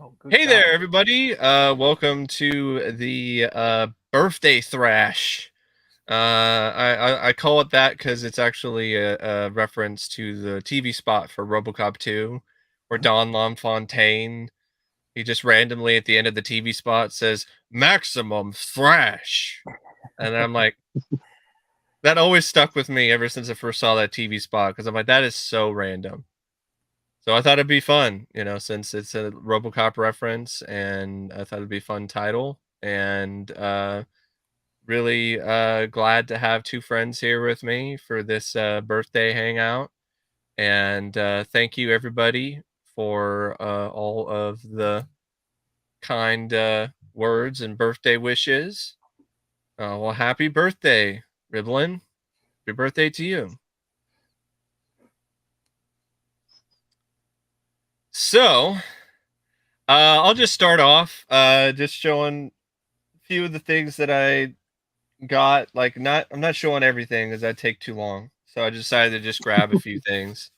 Oh, good Hey God. there, everybody. Welcome to the birthday thrash. I call it that because it's actually a reference to the TV spot for RoboCop 2, where Don LaFontaine, he just randomly at the end of the TV spot says, "Maximum thrash." And I'm like, that always stuck with me ever since I first saw that TV spot, because I'm like, that is so random. So I thought it'd be fun, since it's a RoboCop reference, and I thought it'd be a fun title. And really glad to have two friends here with me for this birthday hangout. And thank you, everybody, for all of the kind words and birthday wishes. Well, happy birthday, Riblin. Happy birthday to you. So, I'll just start off just showing a few of the things that I got. Like, I'm not showing everything because that'd take too long. So I decided to just grab a few things.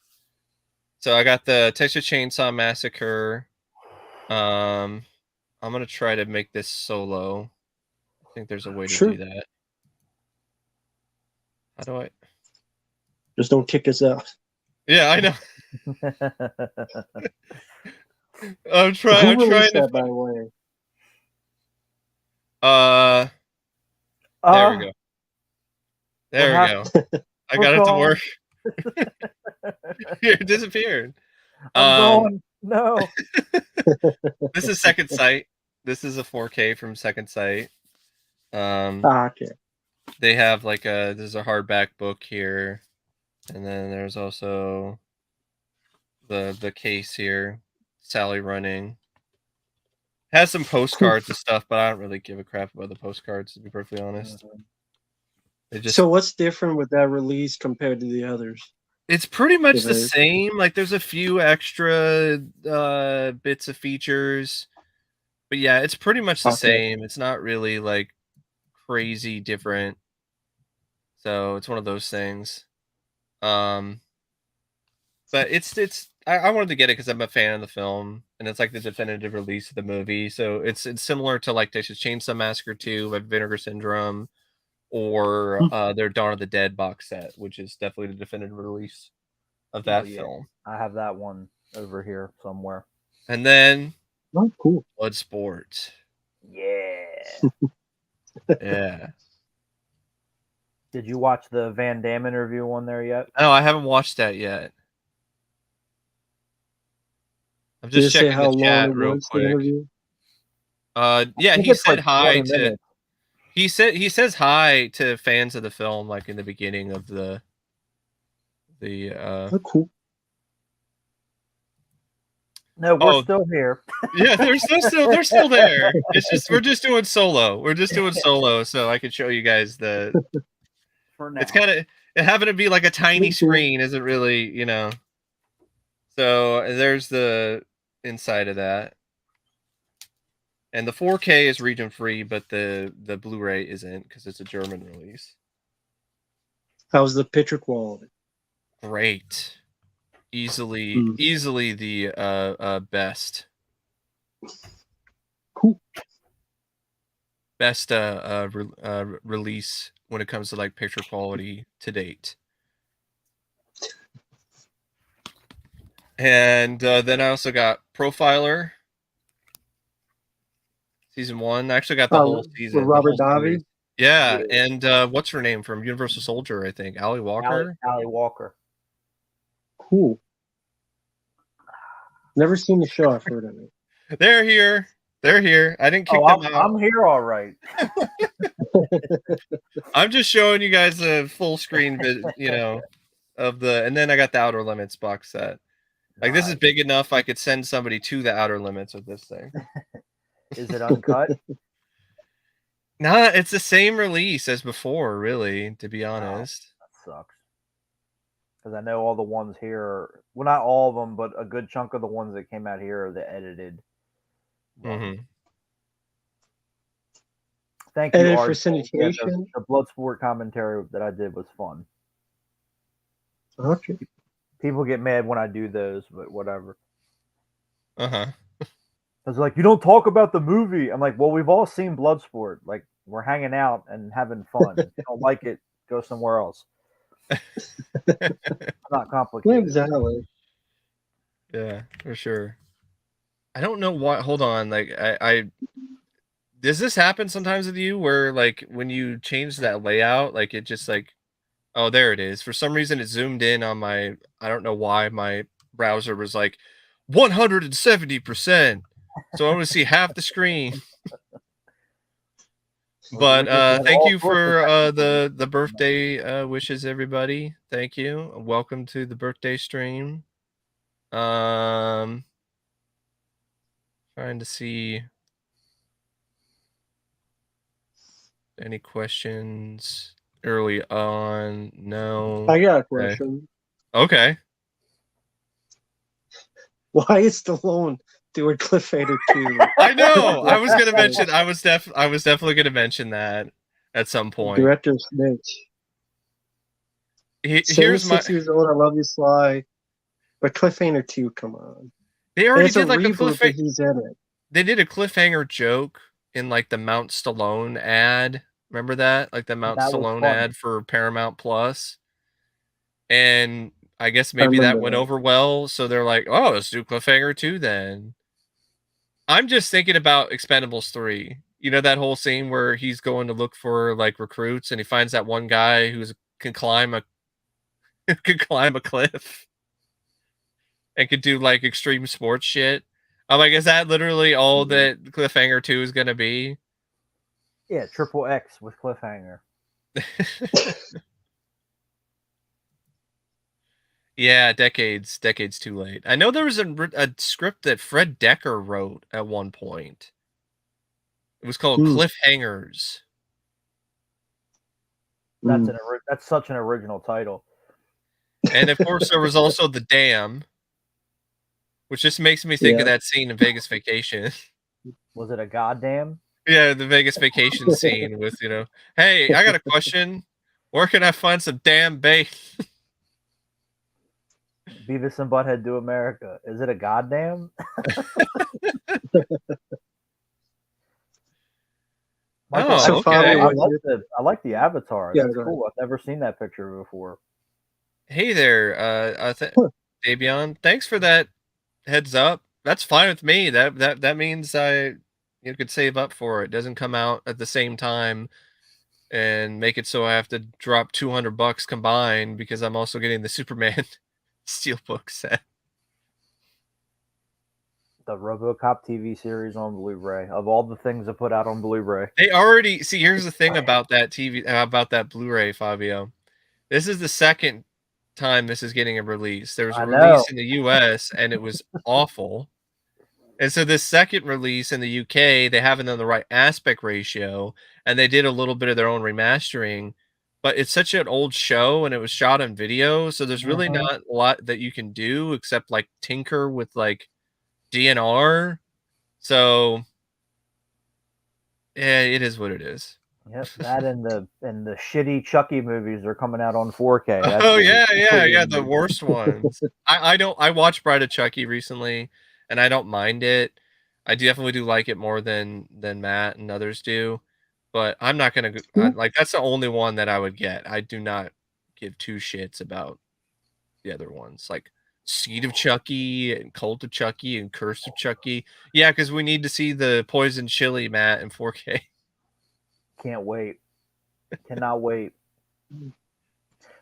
So I got the Texas Chainsaw Massacre. I'm gonna try to make this solo. I think there's a way to do that. How do I? Just don't kick us out. Yeah, I know. I'm Who trying released to. that, by the way? There we go. There we go. I got it to work. It disappeared. I'm going. No. This is Second Sight. This is a 4K from Second Sight. Okay. They have like there's a hardback book here, and then there's also the case here. Sally running. Has some postcards and stuff, but I don't really give a crap about the postcards, to be perfectly honest. So what's different with that release compared to the others? It's pretty much the same. Like, there's a few extra bits of features, but yeah, it's pretty much the same. It's not really like crazy different. So it's one of those things. But I wanted to get it because I'm a fan of the film, and it's like the definitive release of the movie. So it's similar to like Texas Chainsaw Massacre 2, like Vinegar Syndrome, or their Dawn of the Dead box set, which is definitely the definitive release of that film. I have that one over here somewhere. And then cool. Bloodsport. Yeah. Yeah. Did you watch the Van Damme interview on there yet? No, I haven't watched that yet. I'm just checking the chat real quick. Yeah, he said hi to. He says hi to fans of the film, like in the beginning of the. Cool. No, we're still here. Yeah, they're still there. It's just we're just doing solo. We're just doing solo, so I can show you guys the. For now. It's kind of it happened to be like a tiny screen, isn't really, So there's the inside of that, and the 4K is region free, but the Blu-ray isn't because it's a German release. How's the picture quality? Great. Easily the best. Cool. Best release when it comes to like picture quality to date. And then I also got Profiler season 1. I actually got the whole season. With Robert Davi. Yeah, and what's her name from Universal Soldier? I think Ali Walker. Ali Walker. Cool. Never seen the show. I've heard of it. They're here. They're here. I didn't kick them out. I'm here, all right. I'm just showing you guys a full screen, of the. And then I got the Outer Limits box set. Like, this is big enough I could send somebody to the Outer Limits with this thing. Is it uncut? Nah, it's the same release as before, really, to be honest. That sucks. Because I know all the ones here, well, not all of them, but a good chunk of the ones that came out here are the edited. Mm-hmm. Thank you, Edited for syndication. The Bloodsport commentary that I did was fun. Okay. People get mad when I do those, but whatever. Uh-huh. I was like, you don't talk about the movie. I'm like, well, we've all seen Bloodsport. Like, we're hanging out and having fun. If you don't like it, go somewhere else. It's not complicated. Exactly. Yeah, for sure. I don't know why. Hold on. Like, I does this happen sometimes with you where like when you change that layout, like it just like, oh, there it is. For some reason, it zoomed in on my. I don't know why my browser was like 170%. So I want to see half the screen. But thank you for the birthday wishes, everybody. Thank you. Welcome to the birthday stream. Trying to see any questions early on. No. I got a question. Okay. Why is Stallone doing Cliffhanger 2? I know. I was gonna mention. I was definitely gonna mention that at some point. Director snitch. Here's my 6 years old. I love you, Sly. But Cliffhanger 2, come on. They already did like a cliffhanger. He's in it. They did a cliffhanger joke in like the Mount Stallone ad. Remember that? Like the Mount Stallone ad for Paramount Plus. And I guess maybe that went over well. So they're like, oh, let's do Cliffhanger 2 then. I'm just thinking about Expendables 3. You know that whole scene where he's going to look for like recruits and he finds that one guy who can climb a cliff and could do like extreme sports shit. I'm like, is that literally all that Cliffhanger 2 is gonna be? Yeah, Triple X with Cliffhanger. Yeah, decades too late. I know there was a script that Fred Decker wrote at one point. It was called Cliffhangers. That's such an original title. And of course, there was also The Dam, which just makes me think of that scene in Vegas Vacation. Was it a goddamn? Yeah, the Vegas Vacation scene with, hey, I got a question. Where can I find some damn bait? Beavis and Butthead Do America. Is it a goddamn? Oh, okay. I like the avatar. That's cool. I've never seen that picture before. Hey there, Davion. Thanks for that heads up. That's fine with me. That means you could save up for it. It doesn't come out at the same time and make it so I have to drop $200 combined because I'm also getting the Superman Steelbook set. The RoboCop TV series on Blu-ray. Of all the things to put out on Blu-ray, they already see. Here's the thing about that about that Blu-ray, Fabio. This is the second time this is getting a release. There was a release in the US and it was awful. And so this second release in the UK, they haven't done the right aspect ratio and they did a little bit of their own remastering, but it's such an old show and it was shot on video. So there's really not a lot that you can do except like tinker with like DNR. So yeah, it is what it is. Yep, that and the shitty Chucky movies are coming out on 4K. That's the worst ones. I watched Bride of Chucky recently, and I don't mind it. I definitely do like it more than Matt and others do, but I'm not gonna like. That's the only one that I would get. I do not give two shits about the other ones, like Seed of Chucky and Cult of Chucky and Curse of Chucky. Yeah, because we need to see the Poison Chili, Matt, in 4K. Can't wait. Cannot wait.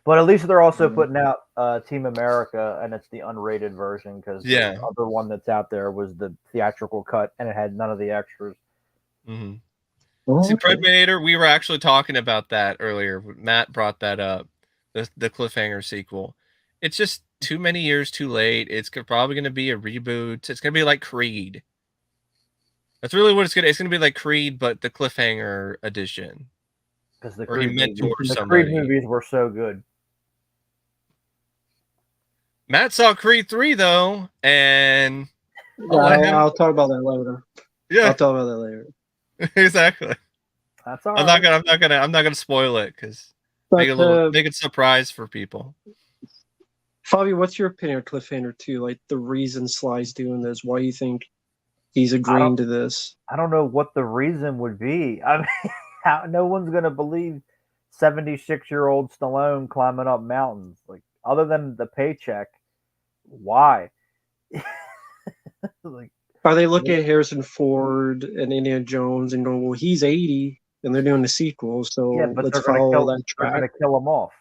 But at least they're also putting out Team America, and it's the unrated version because the other one that's out there was the theatrical cut, and it had none of the extras. Mm-hmm. See, Predator, we were actually talking about that earlier. Matt brought that up, the Cliffhanger sequel. It's just too many years too late. It's probably going to be a reboot. It's going to be like Creed. That's really what it's going to. It's going to be like Creed, but the Cliffhanger edition. Because the Creed movies were so good. Matt saw Creed 3 though, and I'll talk about that later. Yeah, I'll talk about that later. Exactly. That's all right. I'm not gonna spoil it because make it a surprise for people. Fabio, what's your opinion on Cliffhanger 2? Like the reason Sly's doing this, why you think he's agreeing to this. I don't know what the reason would be. I mean, no one's going to believe 76-year-old Stallone climbing up mountains. Like, other than the paycheck, why? Like, are they looking at Harrison Ford and Indiana Jones and going, well, he's 80 and they're doing the sequel, so yeah, but let's follow that track. They're going to kill him off.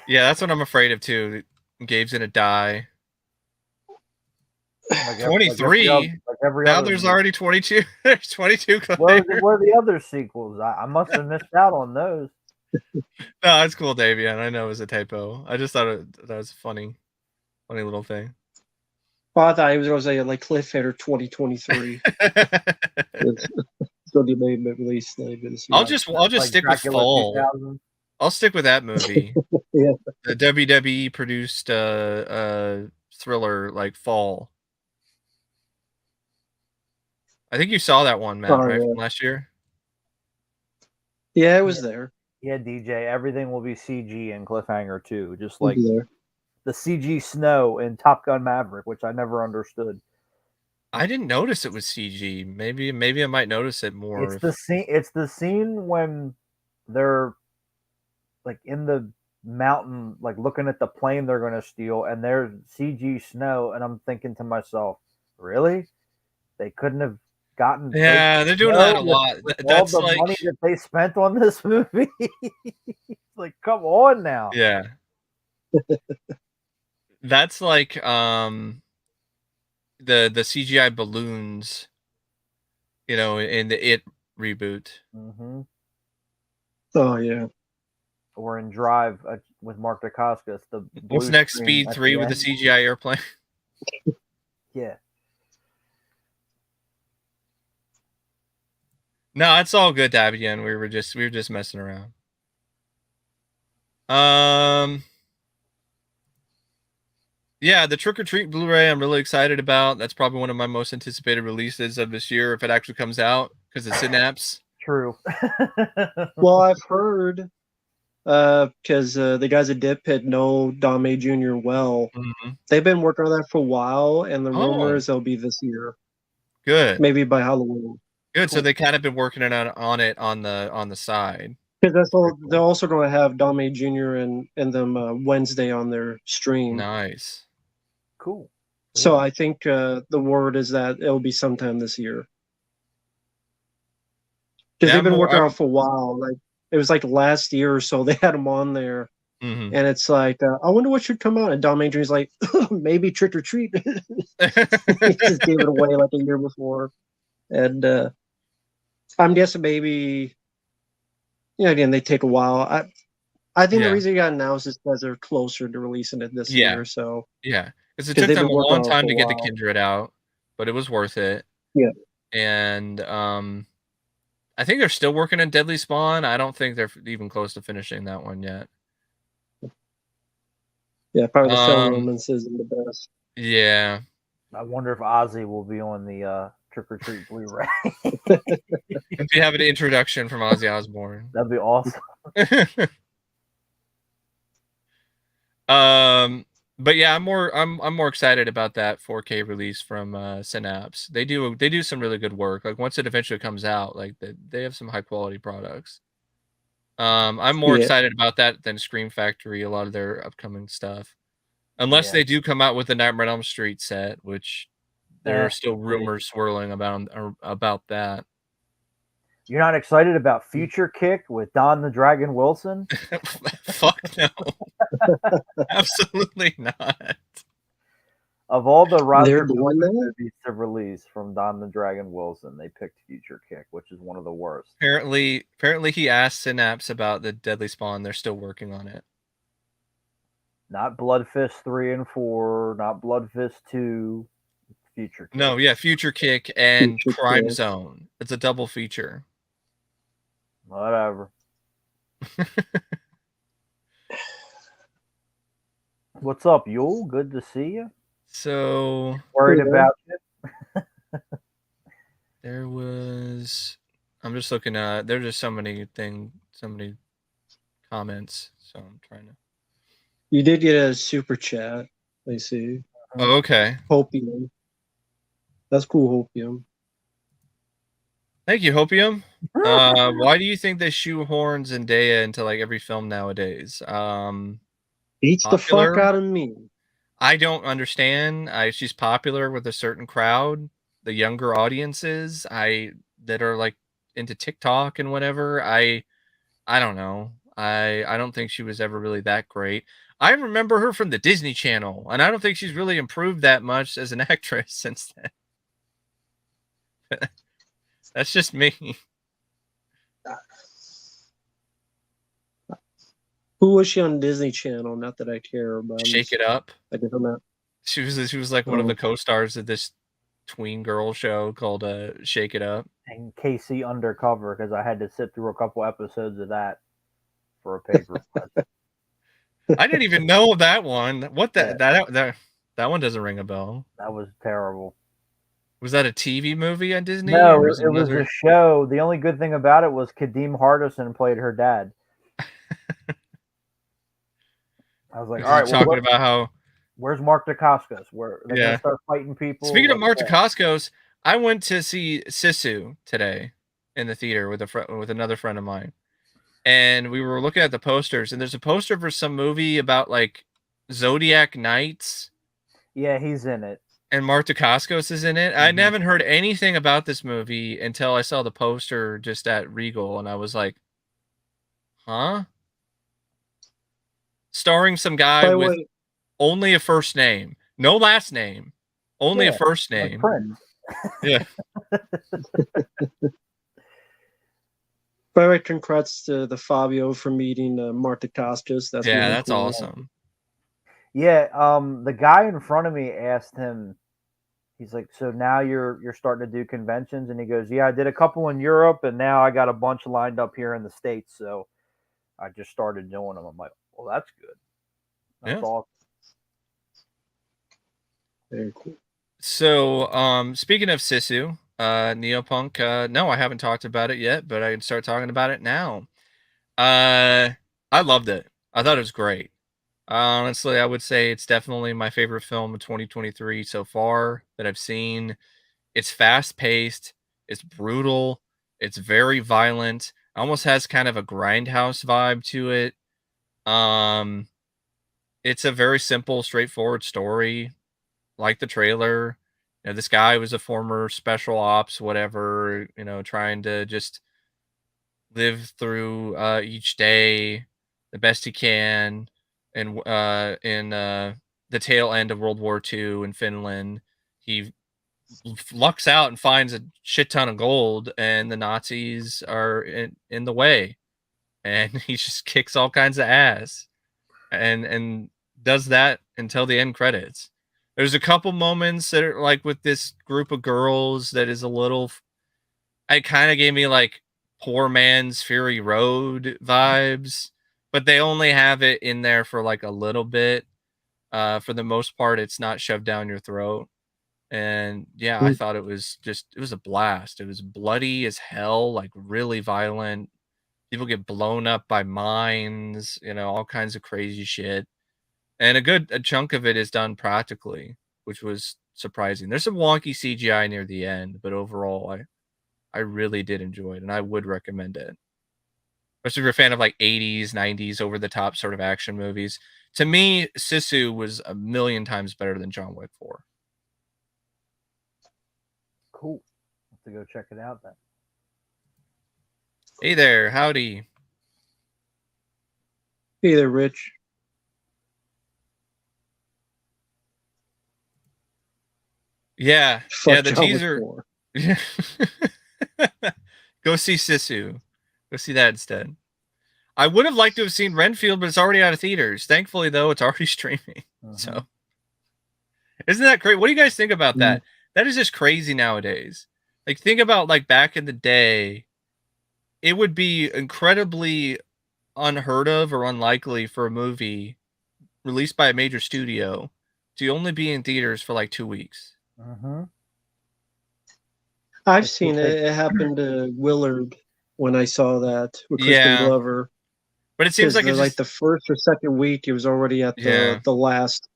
Yeah, that's what I'm afraid of too. Gabe's going to die. Like 23. Now there's already 22. There's 22. Where are the other sequels? I must have missed out on those. No, it's cool, Davian. I know it was a typo. I just thought that was a funny little thing. Well, I thought he was going to say like Cliffhanger 2023. It's going to be released later this year. I'll just like stick Dracula with fall. 2000. I'll stick with that movie. Yeah. The WWE produced thriller like Fall. I think you saw that one, Matt, right, from last year? Yeah, it was there. Yeah, DJ, everything will be CG in Cliffhanger too, just like the CG snow in Top Gun Maverick, which I never understood. I didn't notice it was CG. Maybe I might notice it more. It's the scene when they're like in the mountain, like looking at the plane they're going to steal, and there's CG snow, and I'm thinking to myself, really? They couldn't have gotten they're doing that a lot. That's all the money that they spent on this movie. Like, come on now. Yeah. That's like the CGI balloons, in the It reboot. Mm-hmm. Oh yeah. Or in Drive with Mark Dacascos. What's next? Speed 3 with the CGI airplane. Yeah. No, it's all good, Davian. We were just messing around. Yeah, the Trick or Treat Blu-ray I'm really excited about. That's probably one of my most anticipated releases of this year if it actually comes out because of Synapse. True. Well, I've heard because the guys at Dip Pit know Dame Jr. well. Mm-hmm. They've been working on that for a while, and the rumor is they'll be this year. Good. Maybe by Halloween. Good. Cool. So they kind of been working on it on the side. Because they're also going to have Dame Jr. and them Wednesday on their stream. Nice. Cool. So I think the word is that it'll be sometime this year. Because they've been working on it for a while. Like it was like last year or so they had them on there. Mm-hmm. And it's like, I wonder what should come out. And Dame Jr.'s like, maybe Trick or Treat. He just gave it away like a year before. And I'm guessing maybe, again, they take a while. I think the reason it got announced is because they're closer to releasing it this year. So yeah, because it took them a long time to get the Kindred out, but it was worth it. Yeah, and I think they're still working on Deadly Spawn. I don't think they're even close to finishing that one yet. Yeah, probably the film romance isn't the best. Yeah. I wonder if Ozzy will be on the Trick or Treat Blu-ray. If you have an introduction from Ozzy Osbourne, that'd be awesome. But yeah, I'm more excited about that 4K release from Synapse. They do some really good work. Like once it eventually comes out, like they have some high quality products. I'm more excited about that than Scream Factory, a lot of their upcoming stuff. Unless they do come out with the Nightmare on Elm Street set, which there are still rumors swirling about that. You're not excited about Future Kick with Don the Dragon Wilson? Fuck no. Absolutely not. Of all the movies to release from Don the Dragon Wilson, they picked Future Kick, which is one of the worst. Apparently he asked Synapse about the Deadly Spawn. They're still working on it. Not Blood Fist 3 and 4, not Blood Fist 2, Future Kick. No, yeah, Future Kick and Crime Zone. It's a double feature. Whatever. What's up, Yule? Good to see you. So worried about it. There was. I'm just looking at. There's just so many comments. So I'm trying to. You did get a super chat. I see. Oh, okay. Hopium. That's cool, Hopium. Thank you, Hopium. Why do you think they shoehorn Zendaya into like every film nowadays? Beats the fuck out of me. I don't understand. She's popular with a certain crowd, the younger audiences. That are like into TikTok and whatever. I don't know. I don't think she was ever really that great. I remember her from the Disney Channel, and I don't think she's really improved that much as an actress since then. That's just me. Who was she on Disney Channel? Not that I care about. Shake It Up. I didn't know. She was like one of the co-stars of this tween girl show called Shake It Up. And Casey Undercover, because I had to sit through a couple episodes of that for a paper. I didn't even know that one. What that one doesn't ring a bell. That was terrible. Was that a TV movie on Disney? No, it was a show. The only good thing about it was Kadeem Hardison played her dad. I was like, all right, talking about how where's Mark Dacascos? Where they're gonna start fighting people. Speaking of Mark Dacascos, I went to see Sisu today in the theater with another friend of mine, and we were looking at the posters. And there's a poster for some movie about like Zodiac Knights. Yeah, he's in it. And Mark Dacascos is in it. I haven't heard anything about this movie until I saw the poster just at Regal, and I was like, "Huh?" Starring some guy with only a first name, no last name, only a first name. Yeah. By the way, congrats to the Fabio for meeting Mark Dacascos. That's really that's cool. Awesome. Yeah, the guy in front of me asked him. He's like, so now you're starting to do conventions, and he goes, yeah, I did a couple in Europe, and now I got a bunch lined up here in the States. So I just started doing them. I'm like, well, that's good. That's awesome. Very cool. So, speaking of Sisu, Neopunk, no, I haven't talked about it yet, but I can start talking about it now. I loved it. I thought it was great. Honestly, I would say it's definitely my favorite film of 2023 so far that I've seen. It's fast-paced, it's brutal, it's very violent, almost has kind of a grindhouse vibe to it. It's a very simple, straightforward story, like the trailer. You know, this guy was a former special ops, whatever, trying to just live through each day the best he can. And in the tail end of World War II in Finland, he lucks out and finds a shit ton of gold, and the Nazis are in the way, and he just kicks all kinds of ass, and does that until the end credits. There's a couple moments that are like with this group of girls that is a little. It kind of gave me like Poor Man's Fury Road vibes, but they only have it in there for like a little bit. For the most part, it's not shoved down your throat. And yeah, I thought it was a blast. It was bloody as hell, like really violent. People get blown up by mines, all kinds of crazy shit. And a chunk of it is done practically, which was surprising. There's some wonky CGI near the end, but overall, I really did enjoy it, and I would recommend it. Especially if you're a fan of like 80s, 90s, over-the-top sort of action movies. To me, Sisu was a million times better than John Wick 4. Cool. Have to go check it out then. Hey there, howdy. Hey there, Rich. Yeah, Fuck the John teaser. Go see Sisu. Go see that instead. I would have liked to have seen Renfield, but it's already out of theaters. Thankfully, though, it's already streaming. So, isn't that great? What do you guys think about that? That is just crazy nowadays. Like, think about like back in the day, it would be incredibly unheard of or unlikely for a movie released by a major studio to only be in theaters for like 2 weeks. I've seen it. It happened to Willard when I saw that with Crispin Glover. But it seems like it's like the first or second week, it was already at the last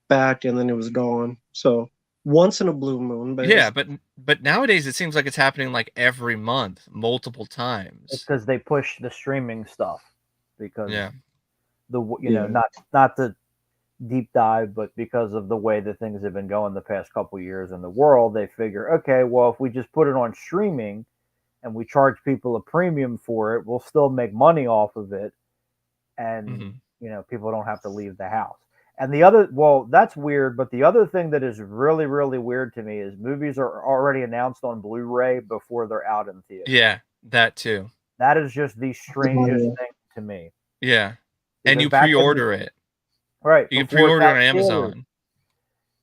back, and then it was gone. So once in a blue moon. But yeah, but nowadays it seems like it's happening like every month, multiple times. It's because they push the streaming stuff. Because yeah, not the deep dive, but because of the way that things have been going the past couple years in the world, they figure, okay, well, if we just put it on streaming and we charge people a premium for it, we'll still make money off of it, and people don't have to leave the house. And that's weird, but the other thing that is really, really weird to me is movies are already announced on Blu-ray before they're out in theaters. Yeah, that too. That is just the strangest thing to me. Yeah, and you pre-order it. Right. You can pre-order on Amazon.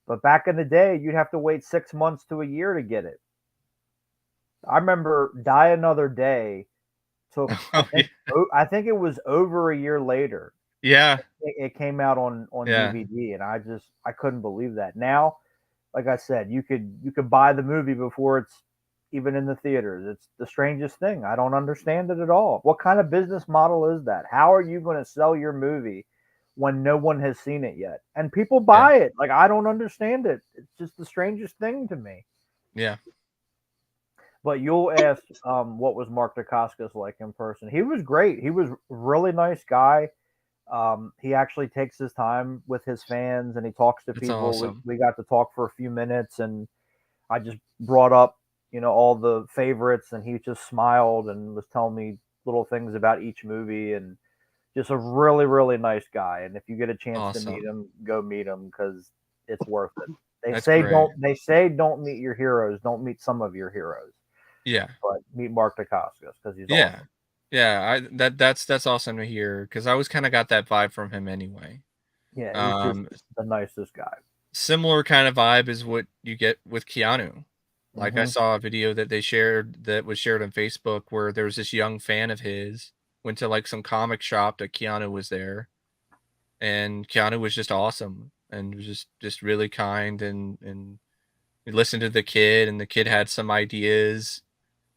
But back in the day, you'd have to wait 6 months to a year to get it. I remember Die Another Day took, I think it was over a year later. Yeah. It came out on DVD, and I couldn't believe that. Now, like I said, you could buy the movie before it's even in the theaters. It's the strangest thing. I don't understand it at all. What kind of business model is that? How are you going to sell your movie when no one has seen it yet? And people buy it. Like, I don't understand it. It's just the strangest thing to me. Yeah. But you'll ask, what was Mark Dacascos like in person? He was great. He was a really nice guy. He actually takes his time with his fans and he talks to people. Awesome. We got to talk for a few minutes, and I just brought up, all the favorites, and he just smiled and was telling me little things about each movie, and just a really, really nice guy. And if you get a chance to meet him, go meet him, because it's worth it. They say don't meet your heroes, don't meet some of your heroes. Yeah. But meet Mark Dacascos because he's awesome. Yeah, that's awesome to hear, because I always kind of got that vibe from him anyway. Yeah, he's just the nicest guy. Similar kind of vibe is what you get with Keanu. Like, I saw a video that they shared that was shared on Facebook where there was this young fan of his went to like some comic shop that Keanu was there, and Keanu was just awesome and was just really kind, and he listened to the kid, and the kid had some ideas,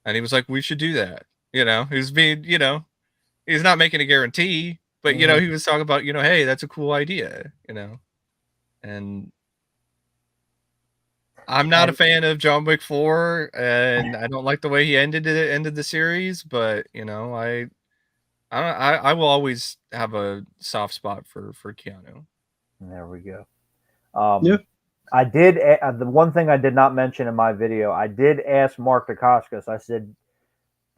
and he was like, we should do that. He was being, he's not making a guarantee, but he was talking about, hey, that's a cool idea, and I'm not a fan of John Wick 4, and I don't like the way he ended the series, but I will always have a soft spot for Keanu. There we go. I did the one thing I did not mention in my video. I did ask Mark Dacascos. I said,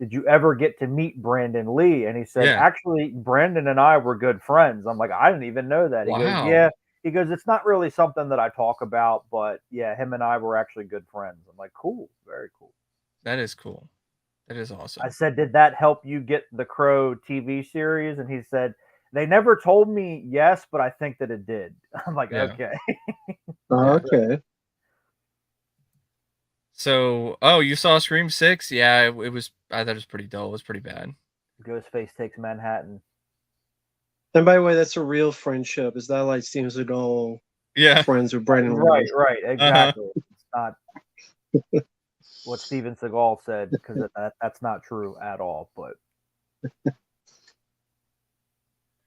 did you ever get to meet Brandon Lee? And he said, actually, Brandon and I were good friends. I'm like, I didn't even know that. He goes, yeah. He goes, it's not really something that I talk about, but yeah, him and I were actually good friends. I'm like, cool. Very cool. That is cool. That is awesome. I said, did that help you get the Crow TV series? And he said, they never told me yes, but I think that it did. I'm like, okay. Okay. So, you saw Scream 6? Yeah, it was. I thought it was pretty dull. It was pretty bad. Ghostface Takes Manhattan. And by the way, that's a real friendship. Is that like Steven Seagal? Friends with Brandon Lee? Right, exactly. It's not what Steven Seagal said, because that's not true at all. But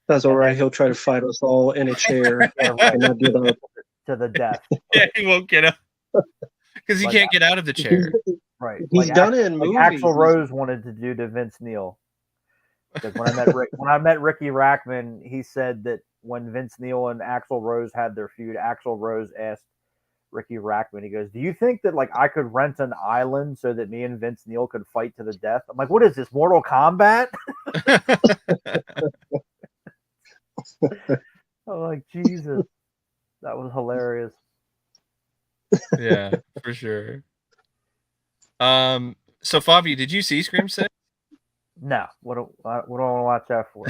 that's all right. He'll try to fight us all in a chair and not get up to the death. Yeah, he won't get up because he can't get out of the chair. Right, he's done it in movies. Axl Rose wanted to do to Vince Neil. Because when I met Ricky Rackman, he said that when Vince Neil and Axl Rose had their feud, Axl Rose asked Ricky Rackman, he goes, do you think that I could rent an island so that me and Vince Neil could fight to the death? I'm like, what is this, Mortal Kombat? I'm like, Jesus. That was hilarious. Yeah, for sure. So Fabio, did you see Scream 6? No. What do I want to watch that for?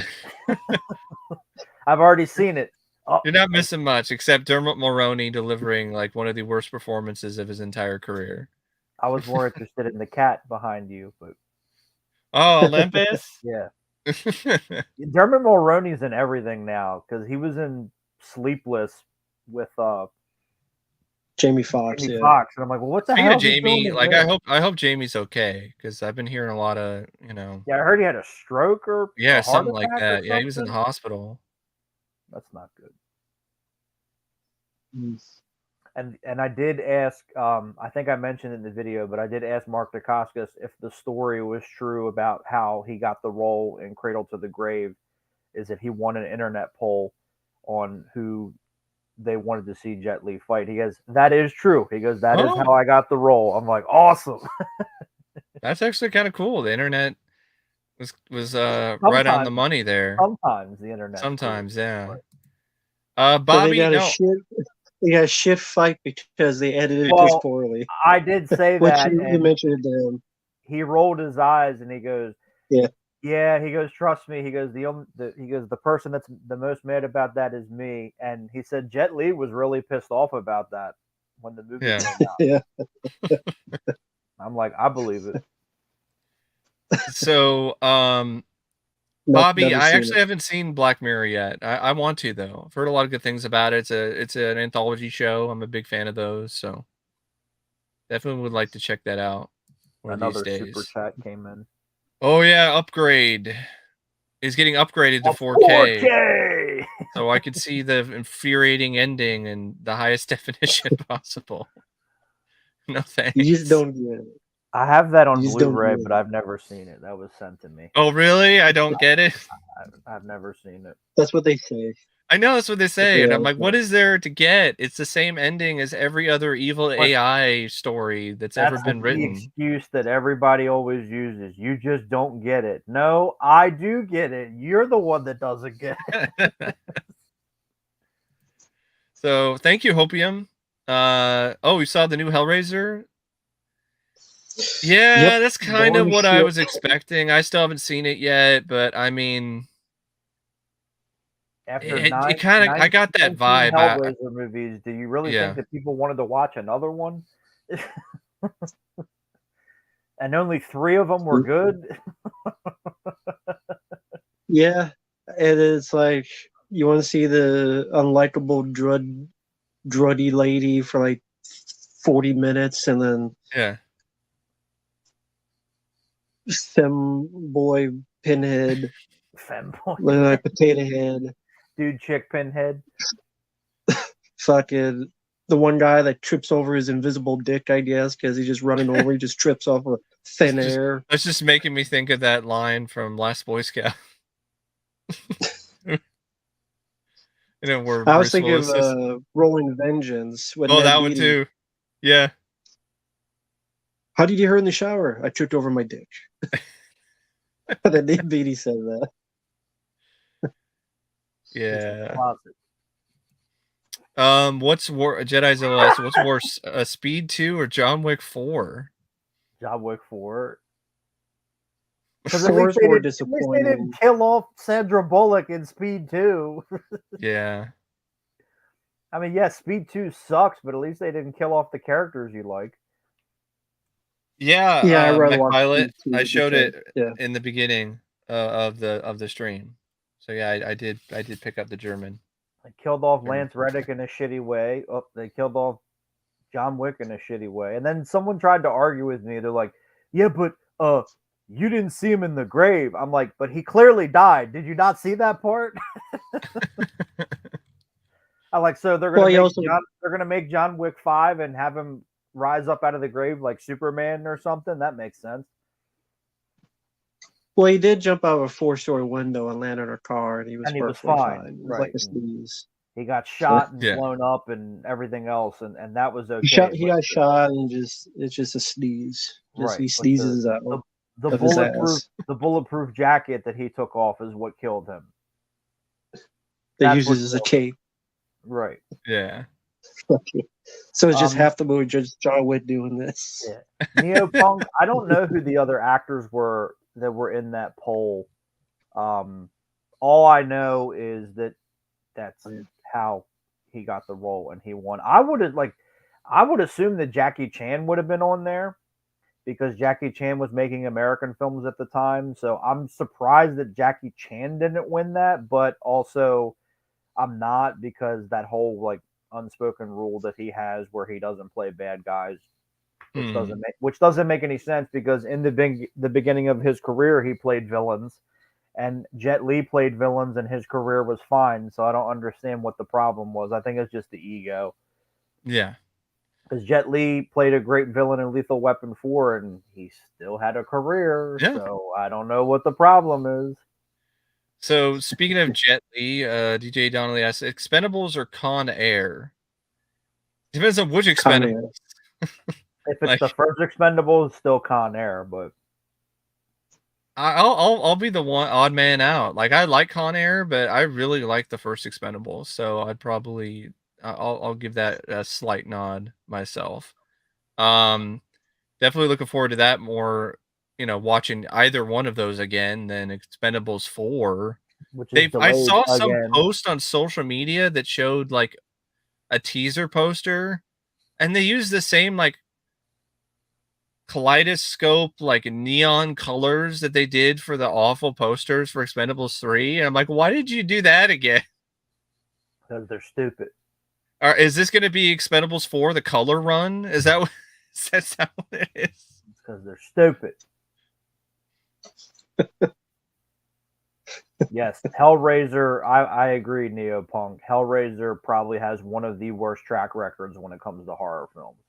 I've already seen it. You're not missing much, except Dermot Mulroney delivering like one of the worst performances of his entire career. I was more interested in the cat behind you, but Olympus? Yeah. Dermot Mulroney's in everything now, because he was in Sleepless with Jamie Foxx. And I'm like, well, what the hell? Jamie, like, I hope Jamie's okay, because I've been hearing a lot of, Yeah, I heard he had a stroke or something like that. Yeah, he was in the hospital. That's not good. And I did ask, I think I mentioned in the video, but I did ask Mark Dacascos if the story was true about how he got the role in Cradle to the Grave, is that he won an internet poll on who they wanted to see Jet Li fight. He goes, that is true. He goes, that is how I got the role. I'm like, awesome. That's actually kind of cool. The internet was right on the money there. Sometimes the internet. Sometimes, yeah. But Bobby, they got a shit fight because they edited it too poorly. I did say Which that. You mentioned it to him. He rolled his eyes and he goes, yeah. Yeah, he goes, trust me. He goes, the person that's the most mad about that is me. And he said Jet Li was really pissed off about that when the movie came out. Yeah. I'm like, I believe it. So, Bobby, I actually haven't seen Black Mirror yet. I want to though. I've heard a lot of good things about it. It's an anthology show. I'm a big fan of those, so definitely would like to check that out. Another super chat came in. Oh yeah, upgrade is getting upgraded to 4K. 4K! So I could see the infuriating ending in the highest definition possible. No thanks. You just don't get it. I have that on Blu-ray, but I've never seen it. That was sent to me. Oh really? I don't get it. I've never seen it. That's what they say. I know that's what they say, and I'm like, what is there to get? It's the same ending as every other evil AI story that's ever been written. The excuse that everybody always uses. You just don't get it. No, I do get it. You're the one that doesn't get it. So thank you, Hopium. Oh, you saw the new Hellraiser? Yeah, that's kind of what I was expecting. I still haven't seen it yet, but I mean, after I got that vibe. Hellraiser movies, do you really think that people wanted to watch another one? And only 3 of them were good. Yeah, and it's like you want to see the unlikable druddy lady for like 40 minutes, and then femboy pinhead, like potato head, dude, chick pinhead. Fucking the one guy that trips over his invisible dick, I guess, because he's just running over. He just trips off of thin air. That's just making me think of that line from Last Boy Scout. I was thinking of Rolling Vengeance. That one too. Yeah. How did you hear in the shower? I tripped over my dick. Then Ned Beatty said that. Yeah. What's Jedi's LS? What's worse, Speed 2 or John Wick 4? John Wick 4. Because Four's more disappointing. They didn't kill off Sandra Bullock in Speed 2. Yeah. I mean, yes, Speed 2 sucks, but at least they didn't kill off the characters you like. Yeah, I rather Pilot. I showed it in the beginning of the stream. So yeah, I did pick up the German. They killed off Lance Reddick in a shitty way. Oh, they killed off John Wick in a shitty way. And then someone tried to argue with me. They're like, "Yeah, but you didn't see him in the grave." I'm like, "But he clearly died. Did you not see that part?" I like, so they're gonna make John Wick 5 and have him rise up out of the grave like Superman or something. That makes sense. Well, he did jump out of a 4-story window and land in a car, and he was fine. It was like a sneeze. He got shot and blown up and everything else, and that was okay. He got shot, and it's just a sneeze. He sneezes out. The bulletproof jacket that he took off is what killed him. They use it as a cape. Right. Yeah. So it's just half the movie just John Wick doing this. Yeah. Neopunk, I don't know who the other actors were that were in that poll. All I know is that's how he got the role and he won. I would assume that Jackie Chan would have been on there because Jackie Chan was making American films at the time. So I'm surprised that Jackie Chan didn't win that, but also I'm not, because that whole like unspoken rule that he has where he doesn't play bad guys, which doesn't make any sense, because in the beginning of his career he played villains, and Jet Li played villains and his career was fine. So I don't understand what the problem was. I think it's just the ego. Yeah. Because Jet Li played a great villain in Lethal Weapon 4, and he still had a career. Yeah. So I don't know what the problem is. So speaking of Jet Li, DJ Donnelly asks, Expendables or Con Air? Depends on which Expendables. If it's the first Expendables, it's still Con Air, but I'll be the odd man out. Like, I like Con Air, but I really like the first Expendables, so I'd probably I'll give that a slight nod myself. Definitely looking forward to that more. Watching either one of those again than Expendables 4. I saw some post on social media that showed like a teaser poster, and they used the same like kaleidoscope like neon colors that they did for the awful posters for Expendables 3. And I'm like, why did you do that again? Because they're stupid. Or is this going to be Expendables 4, the color run? Is that what it is? It's because they're stupid. Yes, Hellraiser, I agree, Neopunk. Hellraiser probably has one of the worst track records when it comes to horror films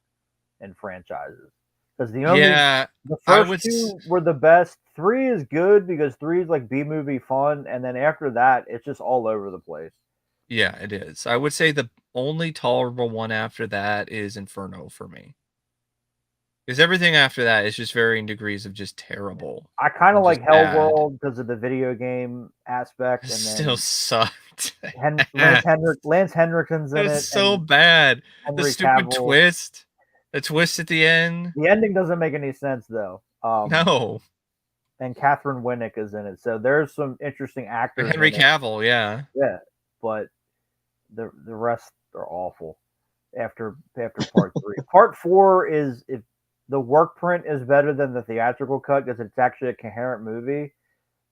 and franchises. Because the first two were the best. 3 is good because 3 is like B-movie fun, and then after that, it's just all over the place. Yeah, it is. I would say the only tolerable one after that is Inferno for me. Because everything after that is just varying degrees of just terrible. I kind of like Hellworld because of the video game aspect. And still sucked. Lance Henriksen's in it. It's so bad. The stupid twist. The twist at the end. The ending doesn't make any sense, though. No. And Catherine Winnick is in it. So there's some interesting actors. Henry Cavill, yeah. Yeah. But the rest are awful after part 3. Part 4 is... The work print is better than the theatrical cut because it's actually a coherent movie.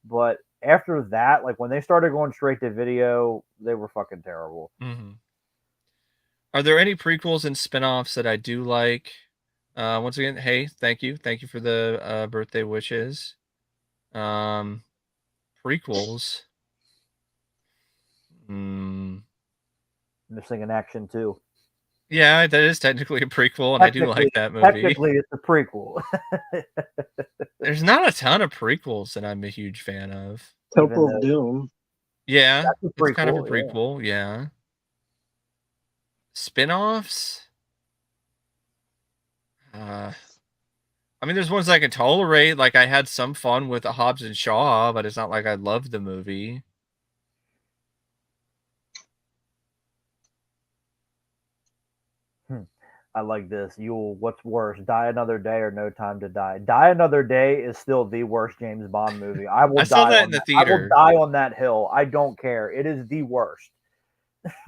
But after that, like when they started going straight to video, they were fucking terrible. Mm-hmm. Are there any prequels and spinoffs that I do like? Once again, hey, thank you for the birthday wishes. Prequels. Missing in Action 2. Yeah, that is technically a prequel, and I do like that movie. Technically, it's a prequel. There's not a ton of prequels that I'm a huge fan of. Temple of Doom. Yeah, it's kind of a prequel, yeah. Spin-offs? I mean, there's ones I can tolerate. Like, I had some fun with Hobbs and Shaw, but it's not like I loved the movie. I like this. What's worse, Die Another Day or No Time to Die? Die Another Day is still the worst James Bond movie. I saw that in the theater. I will die on that hill. I don't care. It is the worst. I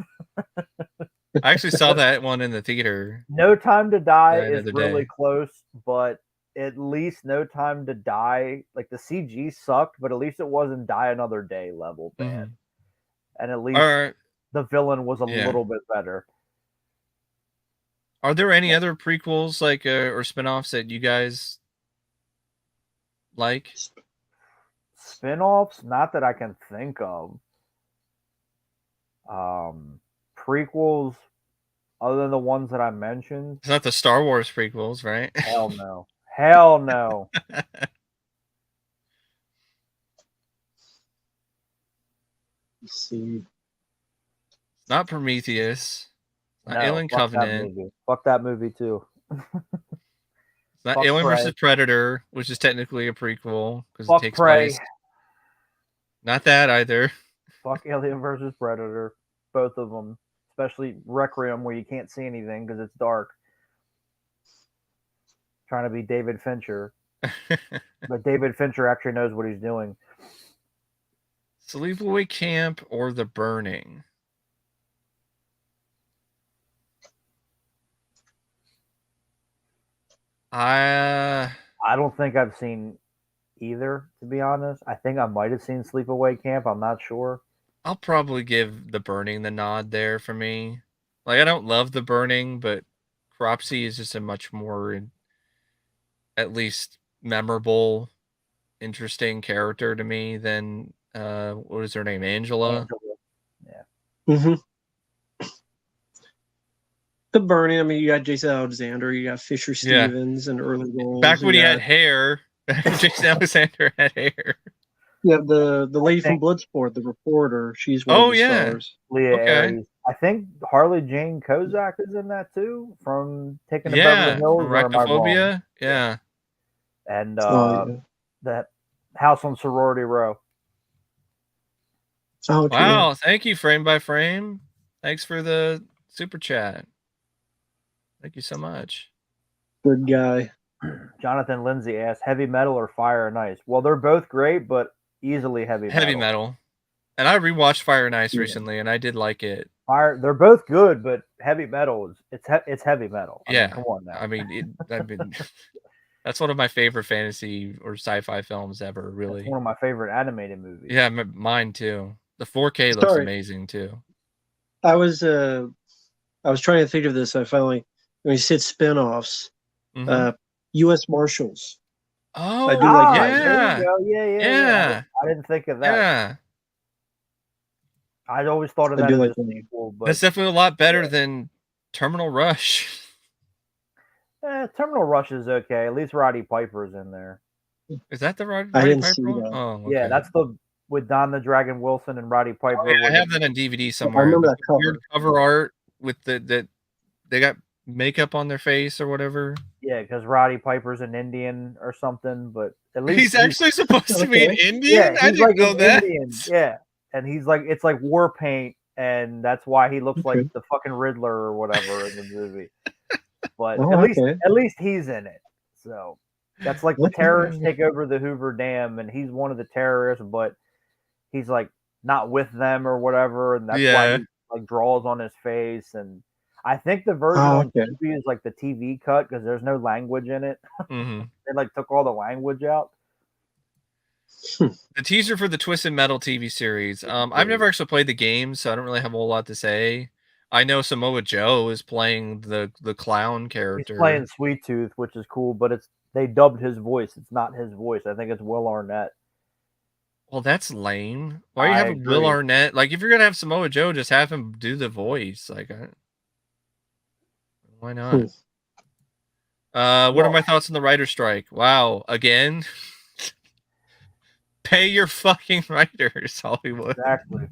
actually saw that one in the theater. No Time to Die is really close, but at least No Time to Die, like the CG sucked, but at least it wasn't Die Another Day level bad. Mm-hmm. And at least the villain was a little bit better. Are there any other prequels like or spinoffs that you guys like? Spinoffs? Not that I can think of. Prequels, other than the ones that I mentioned. It's not the Star Wars prequels, right? Hell no. Hell no. Let's see. It's not Prometheus. It's not Alien Covenant. Fuck that movie too. It's not Alien vs. Predator, which is technically a prequel because it takes place. Not that either. Fuck Alien vs. Predator. Both of them. Especially Requiem, where you can't see anything because it's dark. Trying to be David Fincher. But David Fincher actually knows what he's doing. Sleepaway Camp or The Burning? I don't think I've seen either, to be honest. I think I might have seen Sleepaway Camp. I'm not sure. I'll probably give The Burning the nod there for me. Like, I don't love The Burning, but Cropsy is just a much more, at least memorable, interesting character to me than, what is her name? Angela? Yeah. Mm-hmm. The Burning. I mean, you got Jason Alexander, you got Fisher Stevens, and early roles. Back when he had hair. Jason Alexander had hair. You have the lady from Bloodsport, the reporter. She's one of the stars. Leah Aries. I think Harley Jane Kozak is in that too, from Taking the Beverly Hills. From Arachnophobia. Yeah. And that House on Sorority Row. Oh, wow! Thank you, Frame by Frame. Thanks for the super chat. Thank you so much. Good guy. Jonathan Lindsay asked, heavy metal or Fire and Ice? Well, they're both great, but easily heavy metal. And I rewatched Fire and Ice recently, and I did like it. They're both good, but heavy metal it's heavy metal. I mean, come on now. I mean, that's one of my favorite fantasy or sci-fi films ever. Really, it's one of my favorite animated movies. Yeah, mine too. The 4K looks amazing too. I was trying to think of this. I finally, when you said spinoffs, U.S. Marshals. Oh, I do like yeah. I didn't think of that. Yeah. I'd always thought of that as a sequel, but that's definitely a lot better than Terminal Rush. Terminal Rush is okay. At least Roddy Piper's in there. Is that the Roddy Piper? See that. Oh, okay. Yeah, that's the with Don the Dragon Wilson and Roddy Piper. Oh, yeah, I have that on DVD somewhere. I remember that cover. Weird cover art with the they got makeup on their face or whatever. Yeah, because Roddy Piper's an Indian or something, but at least he's actually supposed to be an Indian. Yeah, I didn't know that. Indian. Yeah, and he's like, it's like war paint, and that's why he looks like the fucking Riddler or whatever in the movie. But at least he's in it. So that's like the terrorists take over the Hoover Dam, and he's one of the terrorists, but he's like not with them or whatever, and that's why he like draws on his face. And I think the version on TV is like the TV cut because there's no language in it. They like took all the language out. The teaser for the Twisted Metal TV series. I've never actually played the game, so I don't really have a whole lot to say. I know Samoa Joe is playing the clown character. He's playing Sweet Tooth, which is cool, but they dubbed his voice. It's not his voice. I think it's Will Arnett. Well, that's lame. Why are you having Will Arnett? Like, if you're gonna have Samoa Joe, just have him do the voice. Like, why not? What are my thoughts on the writer's strike? Wow, again. Pay your fucking writers, Hollywood. Exactly.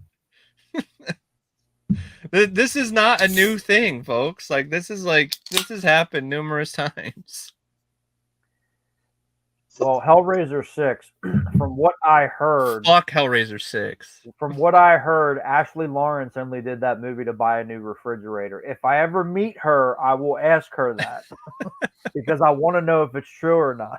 This is not a new thing, folks. Like, this has happened numerous times. Well, Hellraiser 6, from what I heard... Fuck Hellraiser 6. From what I heard, Ashley Lawrence only did that movie to buy a new refrigerator. If I ever meet her, I will ask her that. Because I want to know if it's true or not.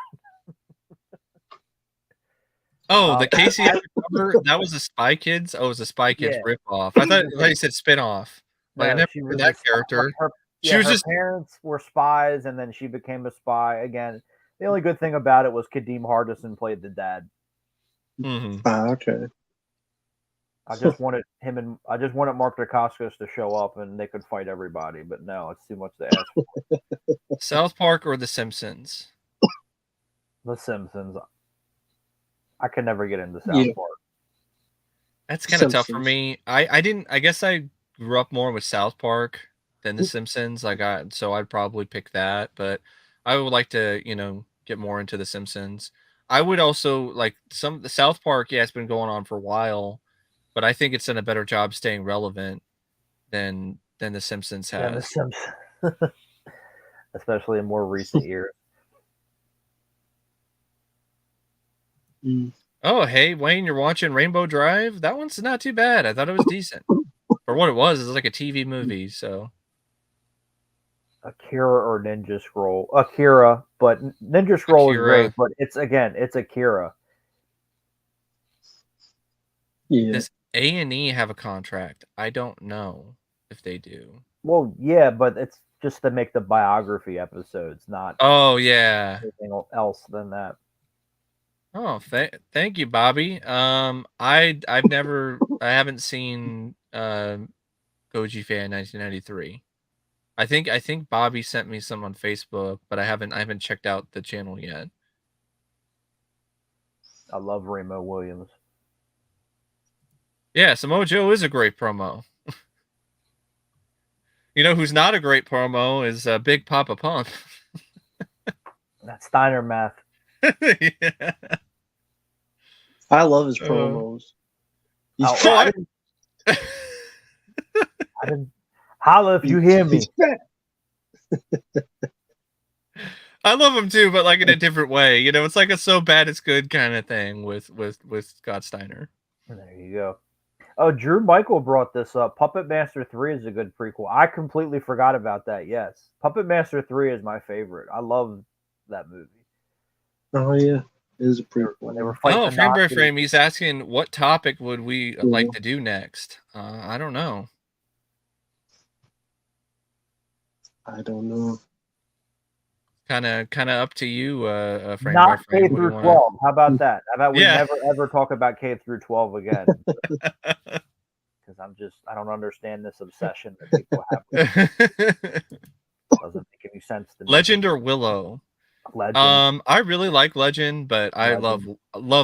Oh, the Casey cover, that was a Spy Kids? Oh, it was a Spy Kids ripoff. I thought you said spinoff. Like, I never heard that character. Her parents were spies, and then she became a spy. Again, the only good thing about it was Kadeem Hardison played the dad. Okay. I just wanted Mark Dacascos to show up, and they could fight everybody. But no, it's too much to ask. South Park or The Simpsons? The Simpsons. I could never get into South Park. That's kind of tough for me. I guess I grew up more with South Park than The Simpsons. So I'd probably pick that, but I would like to, get more into The Simpsons. I would also like the South Park. Yeah, it's been going on for a while, but I think it's done a better job staying relevant than The Simpsons has. Yeah, The Simpsons. Especially in more recent years. Oh, hey, Wayne, you're watching Rainbow Drive? That one's not too bad. I thought it was decent. For what it was like a TV movie, so. Akira or Ninja Scroll? Akira, but Ninja Scroll is great, but it's Akira. Yeah. Does A&E have a contract? I don't know if they do. Well, yeah, but it's just to make the biography episodes, not anything else than that. Oh, thank you, Bobby. I haven't seen Goji Fan 1993. I think Bobby sent me some on Facebook, but I haven't checked out the channel yet. I love Remo Williams. Yeah, Samoa Joe is a great promo. You know who's not a great promo is Big Papa Pump. That's Steiner math. Yeah. I love his promos. He's I didn't. Holla if you hear me. I love him too, but like in a different way. You know, it's like a so bad it's good kind of thing with Scott Steiner. There you go. Oh, Drew Michael brought this up. Puppet Master 3 is a good prequel. I completely forgot about that. Yes. Puppet Master 3 is my favorite. I love that movie. Oh, yeah. It is a prequel. When they were fighting Frame. He's asking what topic would we like to do next? I don't know. I don't know. Kind of up to you, frame Not by frame. K through 12. How about that? How about we never ever talk about K through 12 again? Because I don't understand this obsession that people have. Doesn't make any sense to me. Legend or Willow? Legend. I really like Legend, but I love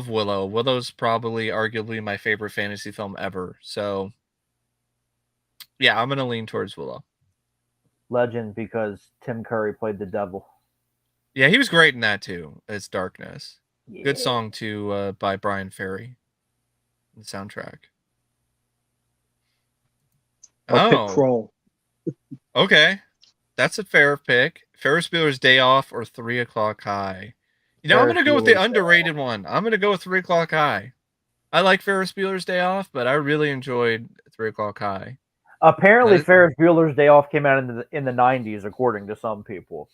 Willow. Willow's probably arguably my favorite fantasy film ever. So yeah, I'm gonna lean towards Willow. Legend because Tim Curry played the devil. Yeah, he was great in that too. As Darkness. Yeah. Good song too by Brian Ferry. The soundtrack. I'll pick Kroll. Okay. That's a fair pick. Ferris Bueller's Day Off or 3 O'Clock High. You know, I'm going to go with the underrated one. I'm going to go with 3 O'Clock High. I like Ferris Bueller's Day Off, but I really enjoyed 3 O'Clock High. Apparently, Ferris Bueller's Day Off came out in the 90s, according to some people.